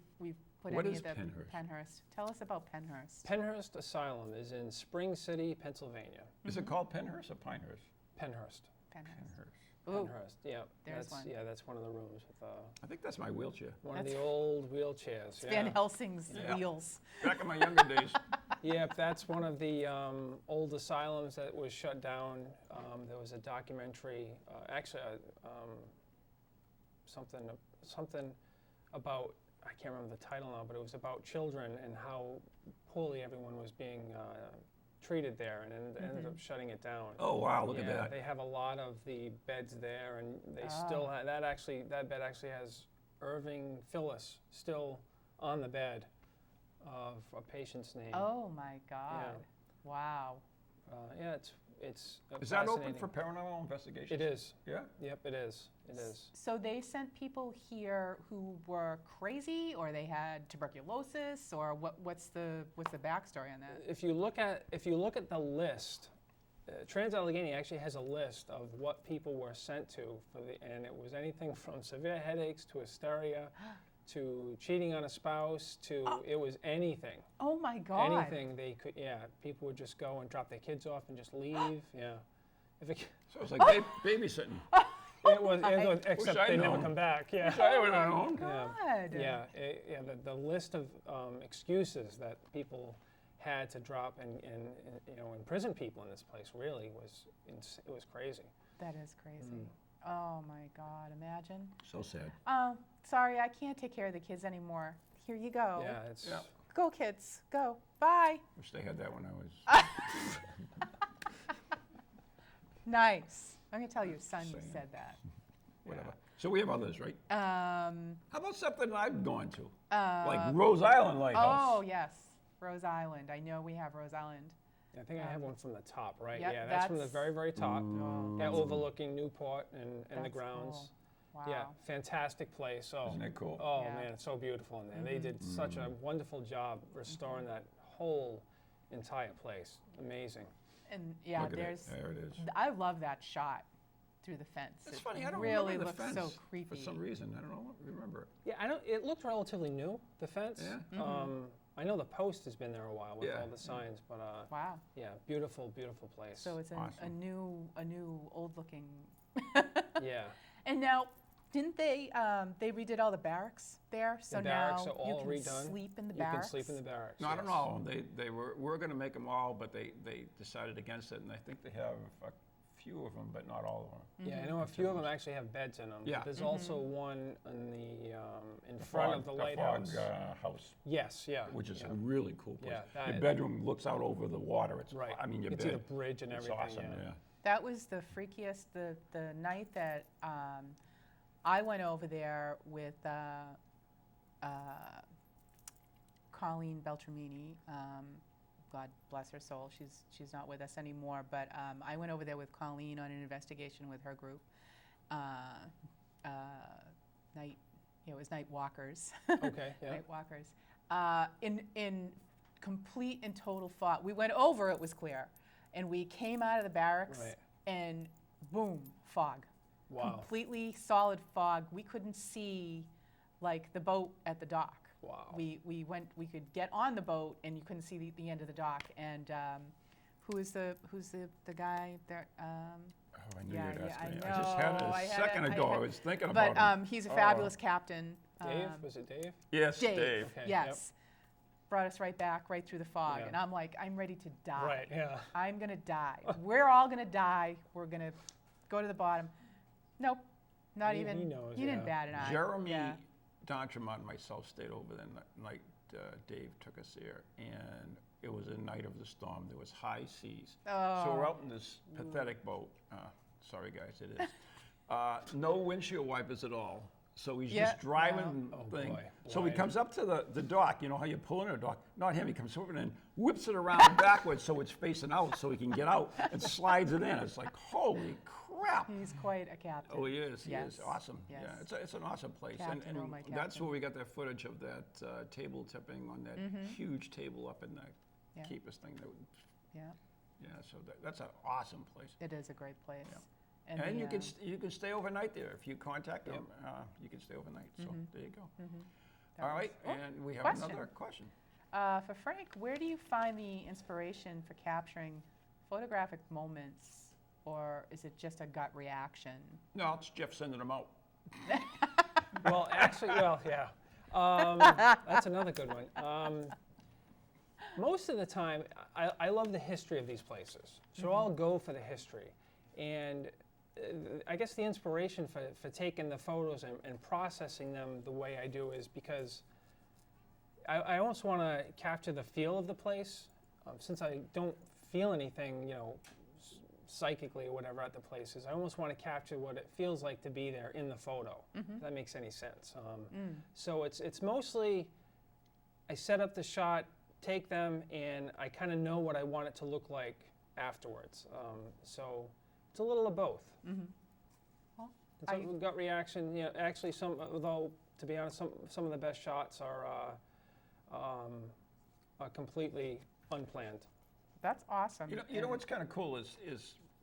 put What any is of the Penhurst? Penhurst. Tell us about Penhurst. Penhurst Asylum is in Spring City, Pennsylvania. Is it called Penhurst or Pinehurst? Penhurst. Penhurst. Penhurst. Ooh, Penhurst. Yeah. there's that's, one. Yeah, that's one of the rooms with I think that's my wheelchair. one of That's- the old wheelchairs. it's Van Helsing's Yeah. wheels. Back in my younger days. Yep, that's one of the old asylums that was shut down. There was a documentary, something about, I can't remember the title now, but it was about children and how poorly everyone was being treated there, and ended up shutting it down. Oh, wow, look at Yeah, that. they have a lot of the beds there, and they Oh. still have that bed actually has Irving Phyllis still on the bed of a patient's name. Oh my God! Wow. Yeah, it's Is that open fascinating. for paranormal investigations? It is. Yeah? Yep, it is. It is. So they sent people here who were crazy, or they had tuberculosis, or what's the backstory on that? If you look at the list, Trans-Allegheny actually has a list of what people were sent to and it was anything from severe headaches to hysteria, to cheating on a spouse, to it was anything. Oh my God! Anything they could. Yeah, people would just go and drop their kids off and just leave. Yeah. If it, So it's like babysitting. it was, except I'd they never known. come back. Yeah. I would have known. God. Yeah, the list of excuses that people had to drop and imprison people in this place really was it was crazy. That is crazy. Oh my God! Imagine. So sad. Oh, sorry, I can't take care of the kids anymore. Here you go. Yeah, it's Yeah. Go kids, go. Bye. Wish they had that when I was. Nice. I'm gonna tell your son you Saying. said that. Whatever. So we have others, right? How about something I've gone to? Like Rose Island Lighthouse. Oh yes, Rose Island. I know we have Rose Island. I think I have one from the top, right? Yep, Yeah, that's from the that's- very, very top. Oh, Yeah, overlooking Newport and the That's grounds. cool. Wow. Yeah, fantastic place. Oh, Isn't it cool? Oh Yeah. man, it's so beautiful in there. They did such a wonderful job restoring that whole entire place. Amazing. And yeah, Look at there's. it. There it is. I love that shot through the fence. It's It funny. I don't really remember looks the fence so creepy. for some reason. I don't remember it. Yeah, it looked relatively new, the fence. Yeah? I know the post has been there a while with Yeah. all the signs, but Wow. yeah, beautiful, beautiful place. So it's a Awesome. new old looking. yeah. And now, didn't they redid all the barracks there? So barracks now are all you can redone. sleep in the You barracks. can sleep in the barracks. No, I don't yes. know. They were going to make them all, but they decided against it, and I think they have a few of them, but not all of them. Yeah, I know a few of them actually have beds in them. Yeah. There's also one in in front of the lighthouse. House, Yes, yeah. which is yeah. a really cool place. Yeah, Your that- bedroom looks out over the water. It's Right. I mean, your you can see bed. the bridge and It's everything. awesome. Yeah. That was the freakiest. The night that I went over there with Colleen Beltramini. God bless her soul. She's not with us anymore. But I went over there with Colleen on an investigation with her group. It was night walkers. Okay, yeah. Night walkers. In complete and total fog. We went over, it was clear. And we came out of the barracks Right. and boom, fog. Wow. Completely solid fog. We couldn't see like the boat at the dock. Wow. We could get on the boat and you couldn't see the end of the dock. And who's the guy there? Oh, I knew Yeah, you'd ask yeah, me. I I just had it know. a I had second it- ago. I I had- was thinking But about him. he's a fabulous captain. Dave? Was it Dave? Yes, Dave. Dave. Okay, Yes. Brought us right back, right through the fog. Yeah. And I'm like, I'm ready to die. Right, yeah. I'm going to die. We're all going to die. We're going to go to the bottom. Nope. Not He even. knows, you didn't yeah. bat an eye. Jeremy Yeah. Dontremont and myself stayed over the night Dave took us there, and it was a night of the storm. There was high seas. So we're out in this pathetic boat. Sorry, guys, it is. No windshield wipers at all. So he's Yeah, just driving yeah. Oh, thing. boy, So he boy. comes up to the dock. You know how you pull in a dock? Not him. He comes over and whips it around backwards so it's facing out so he can get out and slides it in. It's like, holy crap. He's quite a captain. Oh, he is. He is. Yes, Awesome. yes. Yeah, it's an awesome place. Captain, and oh my that's captain. where we got that footage of that table tipping on that huge table up in the Yeah. keepers thing. Yeah, Yeah, so that's an awesome place. it is a great place. Yeah. And, And the, you can stay overnight there. If you contact them, you can stay overnight. So there you go. that All was- right, Oh, and we have question. another question. For Frank, where do you find the inspiration for capturing photographic moments, or is it just a gut reaction? No, it's Jeff sending them out. Well, actually, yeah. That's another good one. Most of the time, I love the history of these places, so I'll go for the history. And I guess the inspiration for taking the photos and processing them the way I do is because I almost want to capture the feel of the place. Since I don't feel anything, psychically or whatever at the places, I almost want to capture what it feels like to be there in the photo, if that makes any sense. So it's mostly, I set up the shot, take them, and I kind of know what I want it to look like afterwards. So it's a little of both. Well, It's a gut reaction. Actually, although to be honest, some of the best shots are completely unplanned. That's awesome. You know what's kind of cool is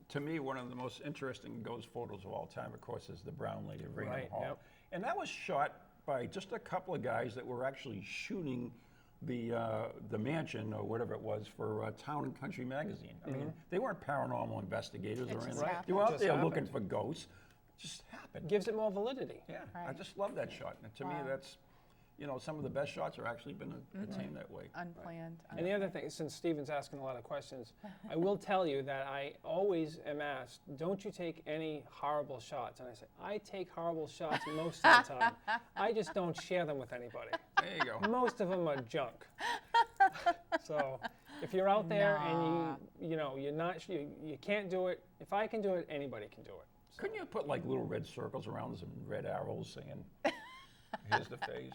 to me one of the most interesting ghost photos of all time, of course, is the Brown Lady of Raynham Right, Hall, yep. and that was shot by just a couple of guys that were actually shooting the mansion or whatever it was for Town and Country magazine. I mean, they weren't paranormal investigators It or just anything. They happened. were out Just there happened. looking for ghosts. It just happened. Gives it more validity. Yeah, I Right. just love that shot. And to me, Wow. that's, some of the best shots are actually been attained that way. Unplanned. And the other thing, since Stephen's asking a lot of questions, I will tell you that I always am asked, don't you take any horrible shots? And I say, I take horrible shots most of the time. I just don't share them with anybody. There you go. Most of them are junk. So if you're out there and you can't do it, if I can do it, anybody can do it. So, Couldn't you put like little red circles around some red arrows saying, here's the face?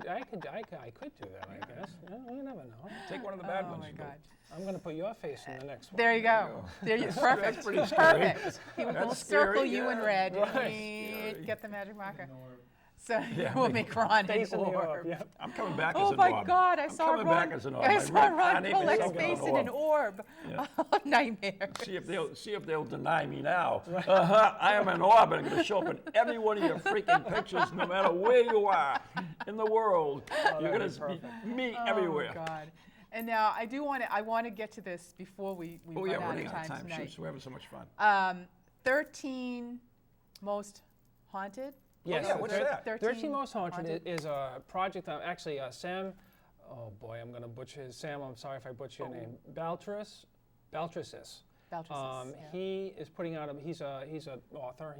I could do that, I guess. You never know. Take one of the bad Oh ones. my and go. God. I'm going to put your face in the next one. There you go. There you, perfect. That's pretty scary. Perfect. He will That's circle scary, you in yeah. red. Right. Get the magic marker. An orb. So we'll make Ron an Face in the orb, orb. yep. I'm coming back Oh as an my orb. God! I I'm saw coming Ron. back as an orb. I My saw red Ron carnation Kolek's is face an in an orb. orb. Yeah. Oh, nightmare. See if they'll deny me now. I am an orb, and I'm going to show up in every one of your freaking pictures, no matter where you are in the world. You're going to perfect. be me everywhere. Oh God. And now I want to get to this before we Oh run yeah, out running of out of time time. tonight. Shoot, we're having so much fun. 13 most haunted. Yes. yeah, what's that? 13 Most Haunted is a project that actually Sam, oh boy, I'm going to butcher his, Sam, I'm sorry if I butcher your name, Baltrisis. Baltrisis, yeah. He is putting out, he's an author,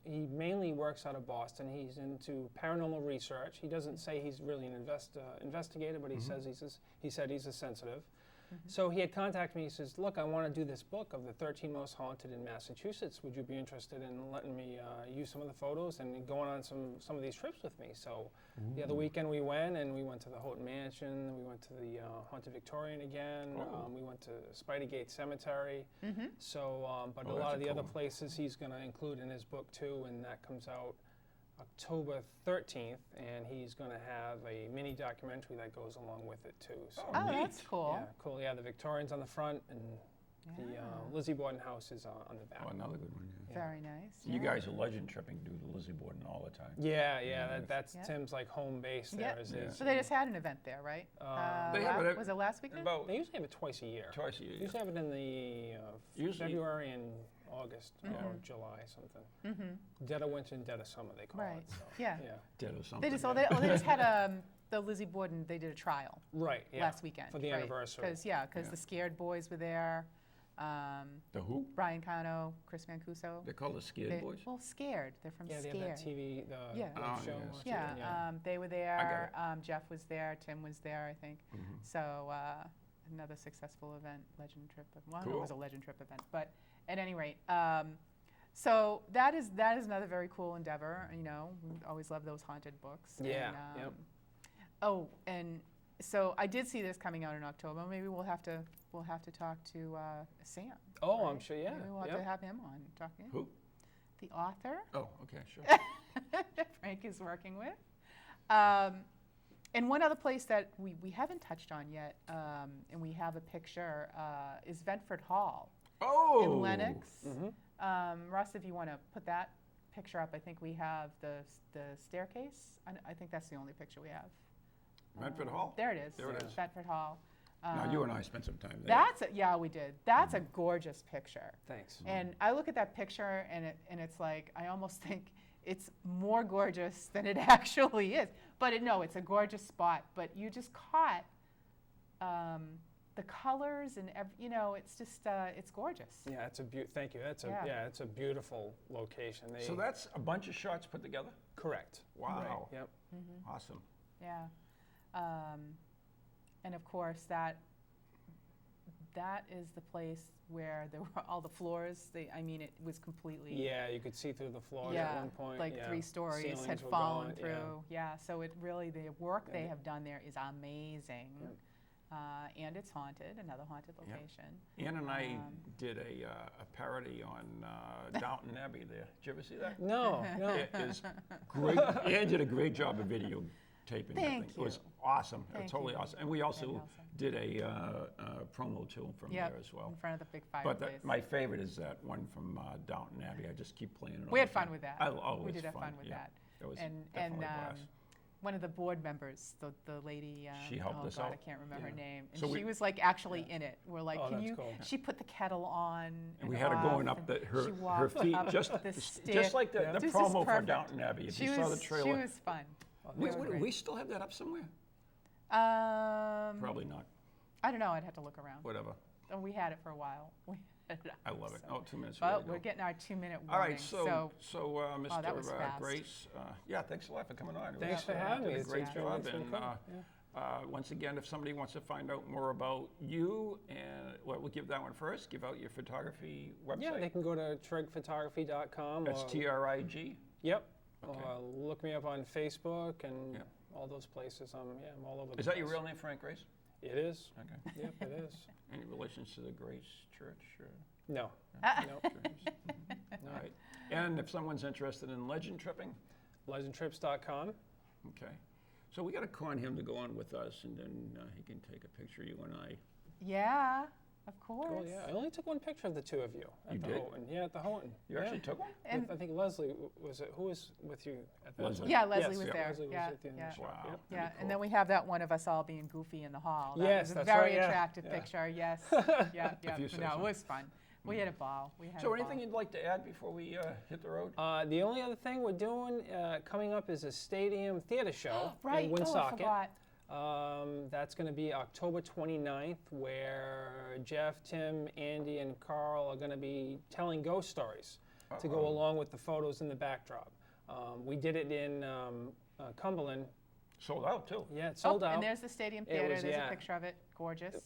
he mainly works out of Boston, he's into paranormal research. He doesn't say he's really an investigator, but he said he's a sensitive. So he had contacted me. He says, "Look, I want to do this book of the 13 most haunted in Massachusetts. Would you be interested in letting me use some of the photos and going on some of these trips with me?" So the other weekend we went to the Houghton Mansion. We went to the Haunted Victorian again. We went to Spidey Cemetery. So, but a that's lot a of the cool other one. places he's going to include in his book too, and that comes out October 13th, and he's going to have a mini documentary that goes along with it too. So Oh, neat. that's cool. yeah, cool. Yeah, the Victorian's on the front, and the Lizzie Borden house is on the back. Oh, another good one. Yeah. Very nice. You yeah. guys are legend tripping, do the Lizzie Borden all the time. Yeah, that's Yeah. Tim's like home base Yeah. there. Is Yeah. his- So they just had an event there, right? They have it was it last weekend? About They usually have it twice a year. twice a year. Usually have it in the Usually- February and August or July something. Dead of winter and dead of summer they call Right. it. So. Yeah. Yeah. Dead or something. They just yeah. they just had the Lizzie Borden. They did a trial Right. Yeah. last weekend for the right? anniversary. Because Yeah. the Scared Boys were there. The who? Brian Cano, Chris Mancuso. They're called the Scared They- Boys? Well, Scared. They're from Yeah, they Scared. have that TV Yeah. Oh, show. yeah, Yeah, Yeah. they were I there. got Jeff was there. Tim was there, I think. Mm-hmm. So another successful event, Legend Trip. Well, I don't know if it Cool. was a Legend Trip event, but at any rate, So that is another very cool endeavor. You know, we always love those haunted books. Yeah, And, yep. Oh, and so I did see this coming out in October. Maybe we'll have to talk to Sam. Oh, right? I'm sure, yeah. Maybe we'll have Yep. to have him on and talk to him. Who? The author Oh, okay, sure. that Frank is working with. And one other place that we haven't touched on yet, and we have a picture, is Ventford Hall Oh! in Lenox. Mm-hmm. Russ, if you want to put that picture up, I think we have the staircase. I think that's the only picture we have. Medford Hall? There it is. There it is. Ventford Hall. Now, you and I spent some time there. Yeah, we did. That's a gorgeous picture. Thanks. And I look at that picture, and it's like I almost think it's more gorgeous than it actually is. But no, it's a gorgeous spot. But you just caught the colors and you know, it's just it's gorgeous. Yeah, it's a thank you. That's a Yeah. it's a beautiful location. So that's a bunch of shots put together? correct. Wow. Yep. Awesome. Yeah. And of course that is the place where there were all the floors. I mean, it was completely. Yeah, you could see through the floors Yeah, at one point. like yeah. 3 stories Ceilings had were fallen gone, through. Yeah, so it really, the work they Yeah. have done there is amazing. Yep. And it's haunted, another haunted Yep. location. Ann and I did a parody on Downton Abbey there. Did you ever see that? No, no. It is great. Ann did a great job of videotaping. Thank It was you. awesome. Thank Totally you. awesome. And we also Helsing. did a promo too from Yep, there as well. in front of the big But fireplace. my favorite is that one from Downton Abbey. I just keep playing it. all We had the fun time. with that. Oh, We it's did have fun with yeah. that. It was And definitely a blast. one of the board members, the lady, She helped oh us God, out. I can't remember her Yeah. name, and So she we- was like actually in it. We're like, Oh, can that's you? cool. She put the kettle on. And we had her going up and her she walked feet up just the stair. just like the This is promo for perfect. Downton Abbey. If She you saw the was- trailer, She was fun. we, They were we- great. we still have that up somewhere. Probably not. I don't know. I'd have to look around. Whatever. Oh, we had it for a while. We had it up, I love it. so. Oh, 2 minutes. But ready to we're go. getting our 2-minute warning. All right, so that was Mr. fast. Grace, yeah, thanks a lot for coming on. It Thanks was, for having me. Did a It's great been- job. it's been And cool. once again, if somebody wants to find out more about you, and we'll give that one first. Give out your photography website. Yeah, they can go to trigphotography.com. That's TRIG. Yep. Okay. Look me up on Facebook and Yeah. all those places. I'm all over the Is that your place. real name, Frank Grace? It is. Okay. Yep, it is. Any relations to the Grace Church? Or? No. No. Nope. All right. And if someone's interested in legend tripping, Legendtrips.com. okay. So we got to con him to go on with us, and then he can take a picture of you and I. Yeah, of course. Cool, yeah. I only took one picture of the two of you at You the did? Houghton. Yeah, at the Houghton. You yeah. actually took one? And With, I think Leslie was it. Who was with you at that? Leslie. yeah, Leslie Yes, was yeah. there. Leslie was yeah, with you in the yeah. shop. Wow. Yep. Yeah, Pretty and then cool. we have that one of us all being goofy in the hall. That Yes, was a that's very right, yeah, attractive yeah. picture. Yes. Yeah, yeah. you say No, so. it was fun. We had a ball. We had So a anything ball. you'd like to add before we hit the road? The only other thing we're doing coming up is a stadium theater show Right. in Oh, I Woonsocket. forgot. That's going to be October 29th, where Jeff, Tim, Andy, and Carl are going to be telling ghost stories to go along with the photos in the backdrop. We did it in Cumberland. Sold out too. Yeah, it sold Oh, out. and there's the stadium It theater. was, There's yeah. a picture of it. Gorgeous.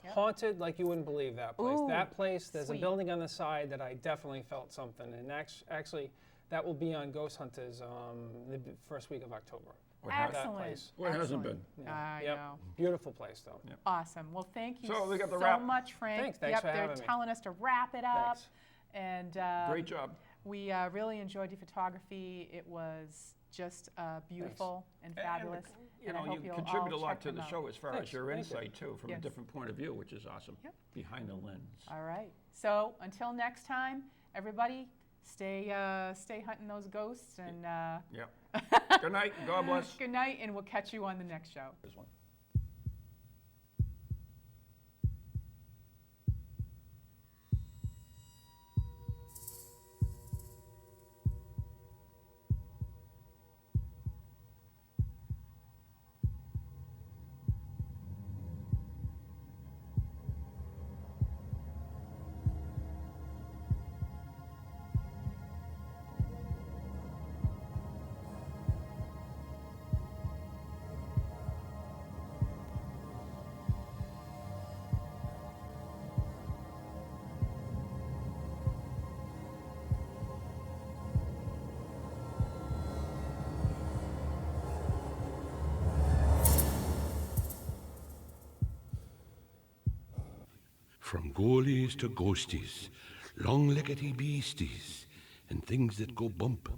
Yep. Haunted like you wouldn't believe that place. Ooh, That place, there's sweet. a building on the side that I definitely felt something. And actually, that will be on Ghost Hunters the first week of October. That Excellent. place. Well, it hasn't Excellent. been. I Yep. know. Beautiful place, though. Yep. Awesome. Well, thank you So we got the so wrap. much, Frank. Thanks Yep, for they're having me. telling us to wrap it up. Thanks. And Great job. we really enjoyed your photography. It was just beautiful and fabulous. You and I know, hope you you'll contribute a all lot check to them the out. show as far Thanks. as your Thank you. insight too, from a Yes. different point of view, which is awesome. Yep. Behind the lens. All right. So until next time, everybody, stay hunting those ghosts and Yep. Good night. God bless. good night, and we'll catch you on the next show. Here's one. From goalies to ghosties, long-leggedy beasties, and things that go bump.